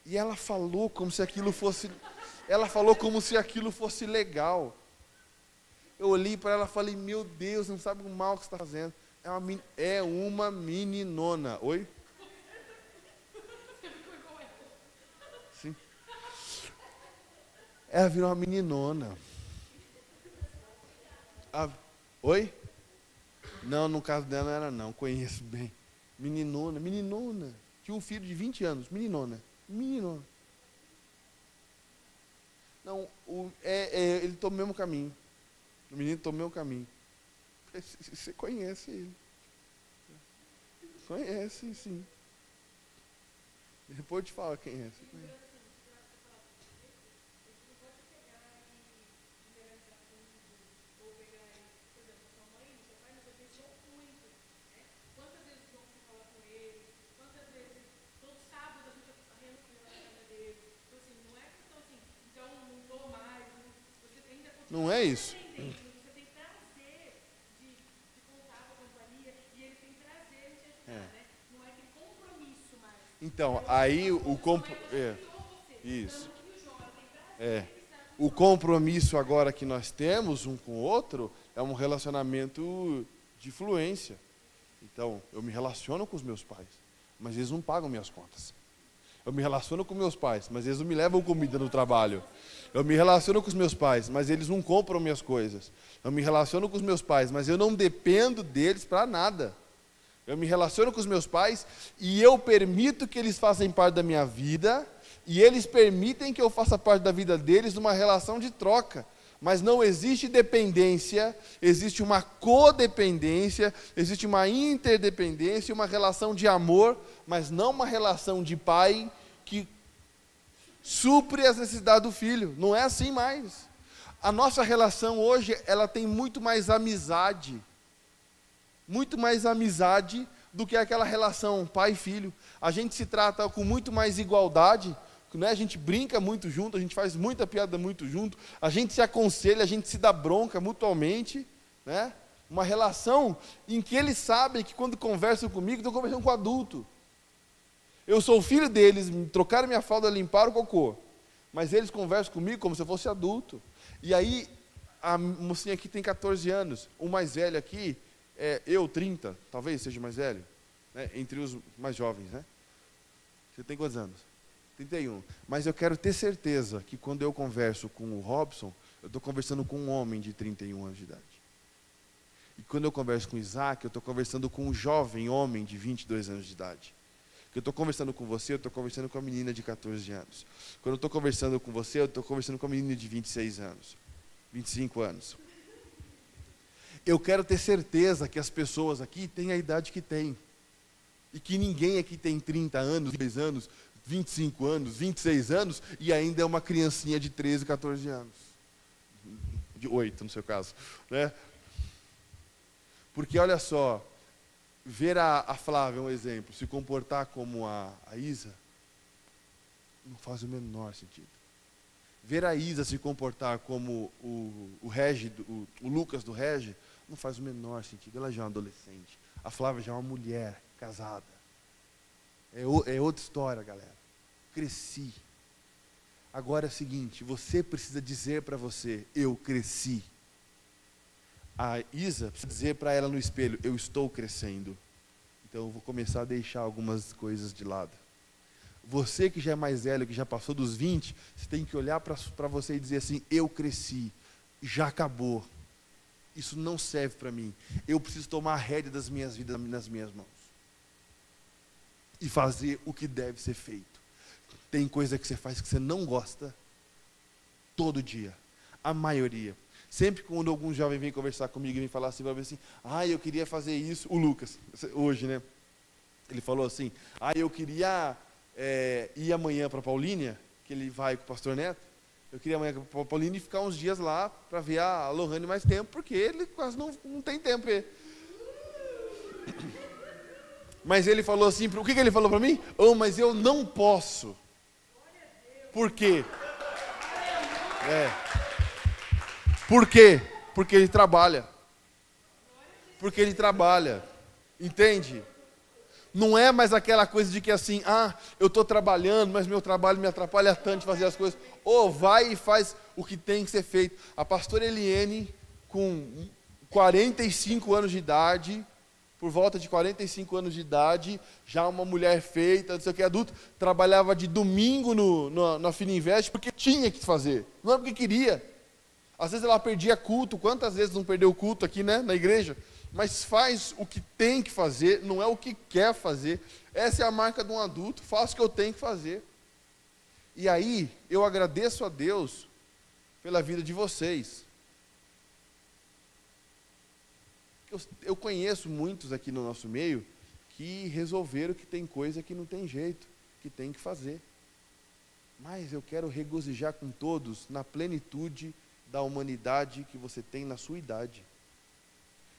E ela falou como se aquilo fosse legal. Eu olhei para ela e falei, meu Deus, não sabe o mal que você está fazendo. É uma meninona. Oi? Sim. Ela virou uma meninona. Oi? Não, no caso dela não era não, conheço bem. Meninona. Tinha um filho de 20 anos, meninona. Não, ele tomou o mesmo caminho. O menino tomou o mesmo caminho. Você conhece ele. Conhece, sim. Depois eu te falo quem é. Você conhece. Não é isso. Então, aí o compromisso agora que nós temos um com o outro é um relacionamento de fluência. Então, eu me relaciono com os meus pais, mas eles não pagam minhas contas. Eu me relaciono com meus pais, mas eles não me levam comida no trabalho. Eu me relaciono com os meus pais, mas eles não compram minhas coisas. Eu me relaciono com os meus pais, mas eu não dependo deles para nada. Eu me relaciono com os meus pais e eu permito que eles façam parte da minha vida e eles permitem que eu faça parte da vida deles numa relação de troca. Mas não existe dependência, existe uma codependência, existe uma interdependência, uma relação de amor, mas não uma relação de pai que supre as necessidades do filho. Não é assim mais. A nossa relação hoje, ela tem muito mais amizade do que aquela relação pai e filho. A gente se trata com muito mais igualdade, né? A gente brinca muito junto, a gente faz muita piada muito junto, a gente se aconselha, a gente se dá bronca mutualmente, né? Uma relação em que eles sabem que quando conversam comigo, estão conversando com o adulto. Eu sou o filho deles, me trocaram minha fralda, limparam o cocô, mas eles conversam comigo como se eu fosse adulto. E aí, a mocinha aqui tem 14 anos. O mais velho aqui, eu, 30, talvez seja mais velho, né? Entre os mais jovens, né? Você tem quantos anos? 31. Mas eu quero ter certeza que quando eu converso com o Robson, eu estou conversando com um homem de 31 anos de idade. E quando eu converso com o Isaac, eu estou conversando com um jovem homem de 22 anos de idade. Que eu estou conversando com você, eu estou conversando com a menina de 14 anos. Quando eu estou conversando com você, eu estou conversando com a menina de 26 anos. 25 anos. Eu quero ter certeza que as pessoas aqui têm a idade que têm. E que ninguém aqui tem 30 anos, 10 anos, 25 anos, 26 anos, e ainda é uma criancinha de 13, 14 anos. De 8, no seu caso. Né? Porque, olha só, ver a Flávia, um exemplo, se comportar como a Isa, não faz o menor sentido. Ver a Isa se comportar como o Lucas do Regi, não faz o menor sentido. Ela já é uma adolescente. A Flávia já é uma mulher casada. É outra história, galera. Cresci. Agora é o seguinte, você precisa dizer para você, eu cresci. A Isa precisa dizer para ela no espelho, eu estou crescendo. Então eu vou começar a deixar algumas coisas de lado. Você que já é mais velho, que já passou dos 20, você tem que olhar para você e dizer assim, eu cresci, já acabou. Isso não serve para mim. Eu preciso tomar a rédea das minhas vidas nas minhas mãos. E fazer o que deve ser feito. Tem coisa que você faz que você não gosta, todo dia. A maioria. Sempre quando algum jovem vem conversar comigo e vem falar assim, vai ver assim, eu queria fazer isso. O Lucas, hoje, né? Ele falou assim, eu queria ir amanhã para Paulínia, que ele vai com o pastor Neto. Eu queria amanhã para Paulínia e ficar uns dias lá para ver a Lohane mais tempo, porque ele quase não tem tempo. Mas ele falou assim, o que ele falou para mim? Mas eu não posso. Por quê? Por quê? Porque ele trabalha. Porque ele trabalha. Entende? Não é mais aquela coisa de que assim, eu estou trabalhando, mas meu trabalho me atrapalha tanto de fazer as coisas. Vai e faz o que tem que ser feito. A pastora Eliene, com 45 anos de idade, por volta de 45 anos de idade, já uma mulher feita, não sei o que, adulto, trabalhava de domingo na Fininvest porque tinha que fazer, não é porque queria. Às vezes ela perdia culto, quantas vezes não perdeu culto aqui, né, na igreja? Mas faz o que tem que fazer, não é o que quer fazer. Essa é a marca de um adulto, faço o que eu tenho que fazer. E aí, eu agradeço a Deus pela vida de vocês. Eu conheço muitos aqui no nosso meio que resolveram que tem coisa que não tem jeito, que tem que fazer. Mas eu quero regozijar com todos na plenitude da humanidade que você tem na sua idade.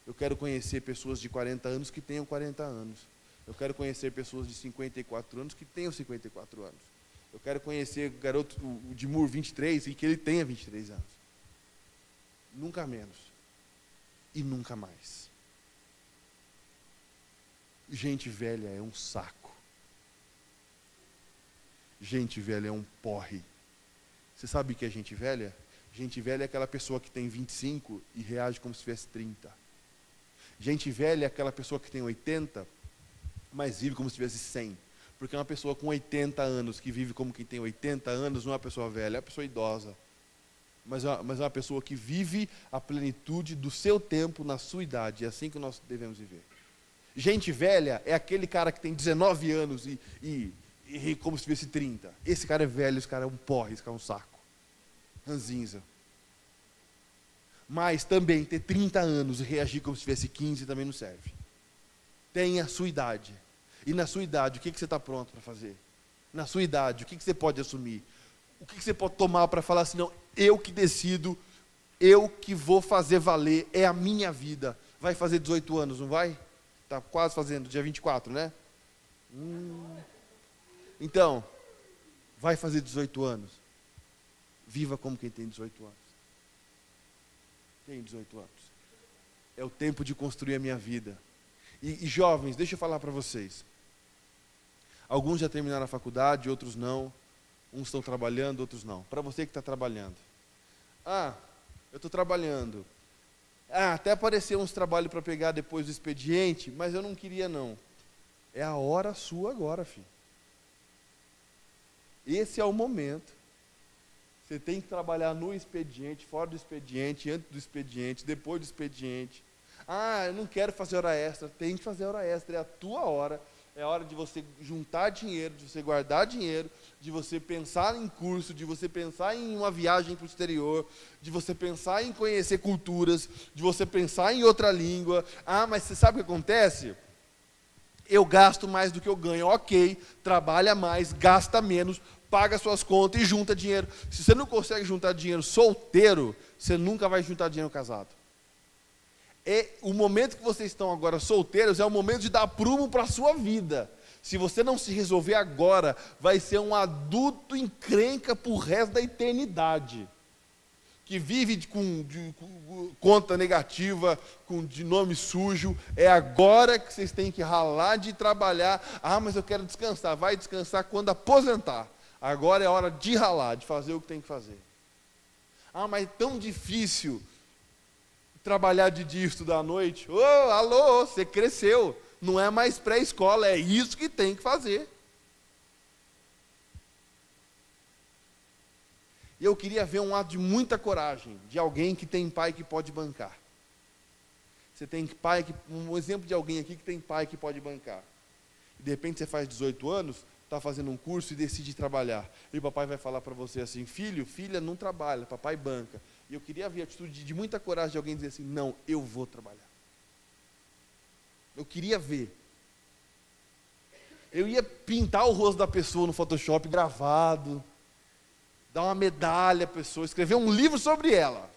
Eu quero conhecer pessoas de 40 anos que tenham 40 anos. Eu quero conhecer pessoas de 54 anos que tenham 54 anos. Eu quero conhecer o garoto, o Dimur, 23, e que ele tenha 23 anos. Nunca menos. E nunca mais. Gente velha é um saco. Gente velha é um porre. Você sabe o que é gente velha? Gente velha é aquela pessoa que tem 25 e reage como se tivesse 30. Gente velha é aquela pessoa que tem 80, mas vive como se tivesse 100. Porque uma pessoa com 80 anos, que vive como quem tem 80 anos, não é uma pessoa velha, é uma pessoa idosa. Mas é uma pessoa que vive a plenitude do seu tempo na sua idade. É assim que nós devemos viver. Gente velha é aquele cara que tem 19 anos e como se tivesse 30. Esse cara é velho, esse cara é um porre, esse cara é um saco. Ranzinza. Mas também ter 30 anos e reagir como se tivesse 15 também não serve. Tenha a sua idade. E na sua idade, o que você está pronto para fazer? Na sua idade, o que você pode assumir? O que você pode tomar para falar assim, não, eu que decido, eu que vou fazer valer, é a minha vida. Vai fazer 18 anos, não vai? Está quase fazendo, dia 24, né? Então, vai fazer 18 anos. Viva como quem tem 18 anos. Tenho 18 anos. É o tempo de construir a minha vida. E jovens, deixa eu falar para vocês. Alguns já terminaram a faculdade, outros não. Uns estão trabalhando, outros não. Para você que está trabalhando. eu estou trabalhando. Até apareceu uns trabalhos para pegar depois do expediente, mas eu não queria não. É a hora sua agora, filho. Esse é o momento. Você tem que trabalhar no expediente, fora do expediente, antes do expediente, depois do expediente. Eu não quero fazer hora extra. Tem que fazer hora extra, é a tua hora. É a hora de você juntar dinheiro, de você guardar dinheiro, de você pensar em curso, de você pensar em uma viagem para o exterior, de você pensar em conhecer culturas, de você pensar em outra língua. Mas você sabe o que acontece? Eu gasto mais do que eu ganho. Ok, trabalha mais, gasta menos, paga suas contas e junta dinheiro. Se você não consegue juntar dinheiro solteiro, você nunca vai juntar dinheiro casado. O momento que vocês estão agora solteiros é o momento de dar prumo para a sua vida. Se você não se resolver agora, vai ser um adulto encrenca para o resto da eternidade. Que vive com conta negativa, de nome sujo. É agora que vocês têm que ralar de trabalhar. Mas eu quero descansar. Vai descansar quando aposentar. Agora é hora de ralar, de fazer o que tem que fazer. Mas é tão difícil trabalhar de dia e estudar à noite. Alô, você cresceu. Não é mais pré-escola, é isso que tem que fazer. E eu queria ver um ato de muita coragem, de alguém que tem pai que pode bancar. Você tem um exemplo de alguém aqui que tem pai que pode bancar. De repente você faz 18 anos, está fazendo um curso e decide trabalhar. E o papai vai falar para você assim, filho, filha, não trabalha, papai banca. E eu queria ver a atitude de muita coragem de alguém dizer assim, não, eu vou trabalhar. Eu queria ver. Eu ia pintar o rosto da pessoa no Photoshop gravado, dar uma medalha à pessoa, escrever um livro sobre ela.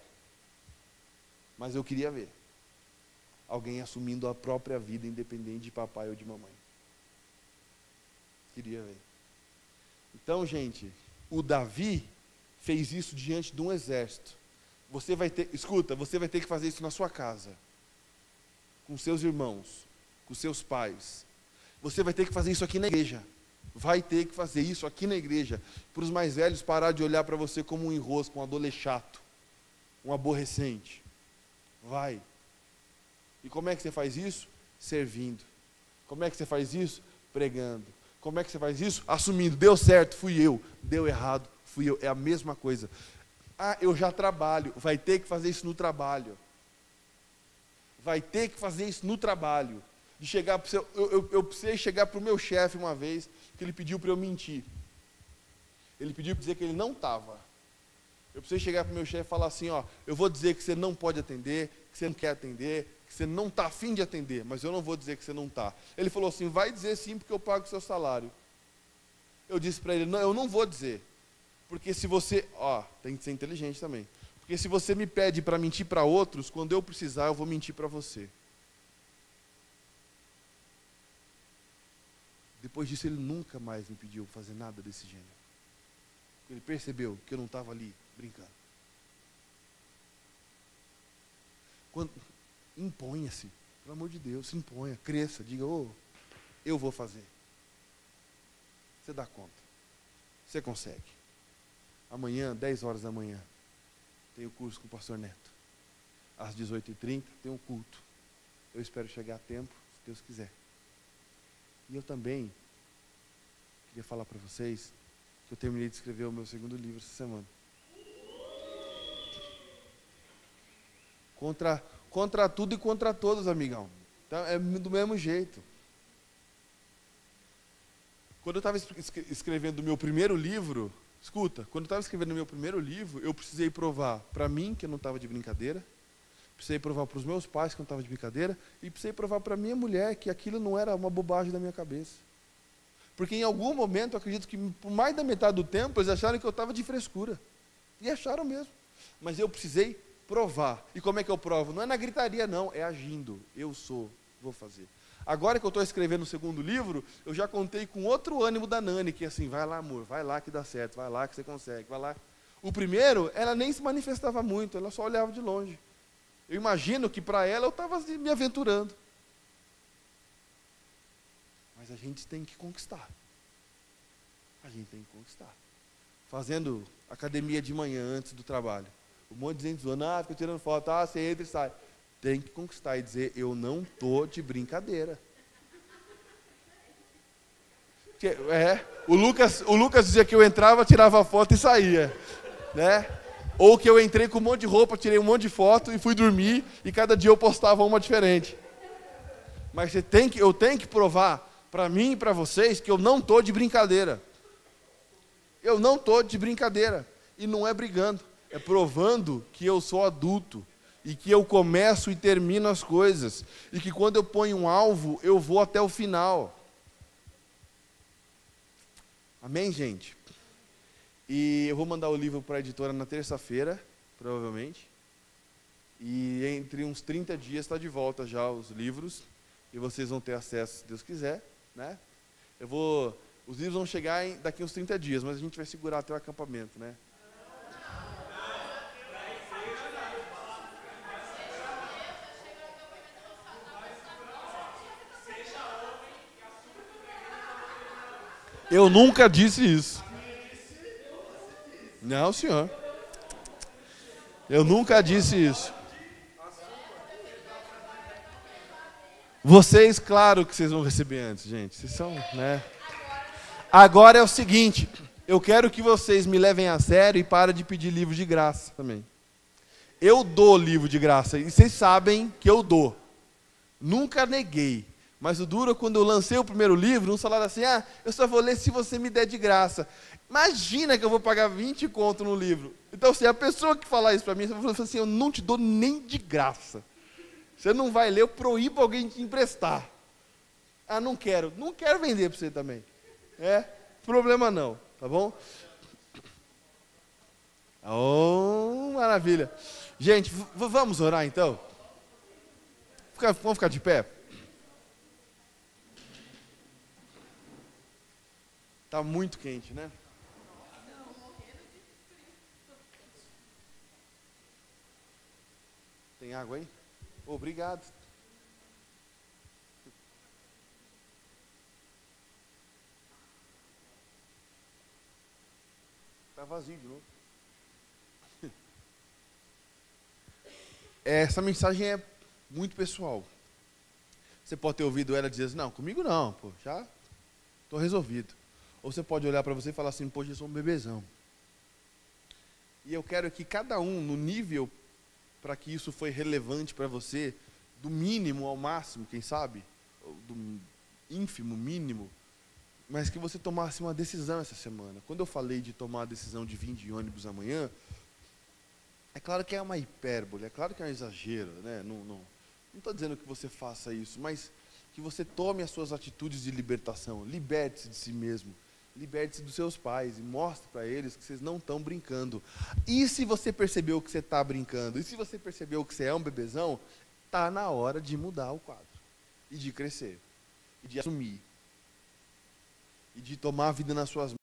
Mas eu queria ver alguém assumindo a própria vida, independente de papai ou de mamãe. Queria ver. Então, gente, o Davi fez isso diante de um exército. Você vai ter que fazer isso na sua casa, com seus irmãos, com seus pais. Você vai ter que fazer isso aqui na igreja. Vai ter que fazer isso aqui na igreja. Para os mais velhos parar de olhar para você como um enrosco, um adolescente chato, um aborrecente. Vai. E como é que você faz isso? Servindo. Como é que você faz isso? Pregando. Como é que você faz isso? Assumindo. Deu certo, fui eu. Deu errado, fui eu. É a mesma coisa. Eu já trabalho. Vai ter que fazer isso no trabalho. Vai ter que fazer isso no trabalho. De chegar para eu precisei chegar para o meu chefe uma vez, que ele pediu para eu mentir. Ele pediu para dizer que ele não estava. Eu precisei chegar para o meu chefe e falar assim, eu vou dizer que você não pode atender, que você não quer atender, que você não está afim de atender, mas eu não vou dizer que você não está. Ele falou assim, vai dizer sim, porque eu pago o seu salário. Eu disse para ele, não, eu não vou dizer. Porque se você, tem que ser inteligente também. Porque se você me pede para mentir para outros, quando eu precisar, eu vou mentir para você. Depois disso, ele nunca mais me pediu fazer nada desse gênero. Ele percebeu que eu não estava ali brincando. Imponha-se, pelo amor de Deus, se imponha, cresça, diga, eu vou fazer. Você dá conta. Você consegue. Amanhã, 10 horas da manhã, tem o curso com o pastor Neto. Às 18h30 tem um culto. Eu espero chegar a tempo, se Deus quiser. E eu também queria falar para vocês que eu terminei de escrever o meu segundo livro essa semana. Contra tudo e contra todos, amigão. Então, é do mesmo jeito. Quando eu estava escrevendo o meu primeiro livro, quando eu estava escrevendo o meu primeiro livro, eu precisei provar para mim que eu não estava de brincadeira, precisei provar para os meus pais que eu não estava de brincadeira, e precisei provar para a minha mulher que aquilo não era uma bobagem da minha cabeça. Porque em algum momento, eu acredito que por mais da metade do tempo, eles acharam que eu estava de frescura. E acharam mesmo. Mas eu precisei provar. E como é que eu provo? Não é na gritaria, não, é agindo. Vou fazer. Agora que eu estou escrevendo o segundo livro, eu já contei com outro ânimo da Nani, que é assim, vai lá, amor, vai lá que dá certo, vai lá que você consegue, vai lá. O primeiro, ela nem se manifestava muito, ela só olhava de longe. Eu imagino que para ela eu estava me aventurando. Mas a gente tem que conquistar. A gente tem que conquistar. Fazendo academia de manhã antes do trabalho. Um monte de gente zoando, fica tirando foto, você entra e sai. Tem que conquistar e dizer, eu não tô de brincadeira. O Lucas dizia que eu entrava, tirava foto e saía, né? Ou que eu entrei com um monte de roupa, tirei um monte de foto e fui dormir, e cada dia eu postava uma diferente. Mas eu tenho que provar para mim e para vocês que eu não estou de brincadeira. Eu não estou de brincadeira. E não é brigando, é provando que eu sou adulto, e que eu começo e termino as coisas, e que quando eu ponho um alvo, eu vou até o final. Amém, gente? E eu vou mandar o livro para a editora na terça-feira, provavelmente. E entre uns 30 dias está de volta já os livros. E vocês vão ter acesso, se Deus quiser, né? Os livros vão chegar daqui uns 30 dias, mas a gente vai segurar até o acampamento, né? Eu nunca disse isso. Não, senhor. Eu nunca disse isso. Vocês, claro que vocês vão receber antes, gente. Vocês são, né? Agora é o seguinte, eu quero que vocês me levem a sério e parem de pedir livro de graça também. Eu dou livro de graça, e vocês sabem que eu dou. Nunca neguei. Mas o duro é quando eu lancei o primeiro livro, um salário assim, eu só vou ler se você me der de graça. Imagina que eu vou pagar 20 conto no livro. Então, assim, a pessoa que falar isso para mim, você fala assim, eu não te dou nem de graça. Você não vai ler, eu proíbo alguém de te emprestar. Não quero vender para você também. Problema não, tá bom? Oh, maravilha. Gente, vamos orar então? Vamos ficar de pé? Está muito quente, né? Tem água aí? Obrigado. Está vazio de novo. Essa mensagem é muito pessoal. Você pode ter ouvido ela dizer assim, não, comigo não, pô, já estou resolvido. Ou você pode olhar para você e falar assim, poxa, eu sou um bebezão. E eu quero que cada um, no nível, para que isso foi relevante para você, do mínimo ao máximo, quem sabe, do ínfimo, mínimo, mas que você tomasse uma decisão essa semana. Quando eu falei de tomar a decisão de vir de ônibus amanhã, é claro que é uma hipérbole, é claro que é um exagero, né? Não estou dizendo que você faça isso, mas que você tome as suas atitudes de libertação, liberte-se de si mesmo, liberte-se dos seus pais e mostre para eles que vocês não estão brincando. E se você percebeu que você está brincando, e se você percebeu que você é um bebezão, está na hora de mudar o quadro, e de crescer, e de assumir, e de tomar a vida nas suas mãos.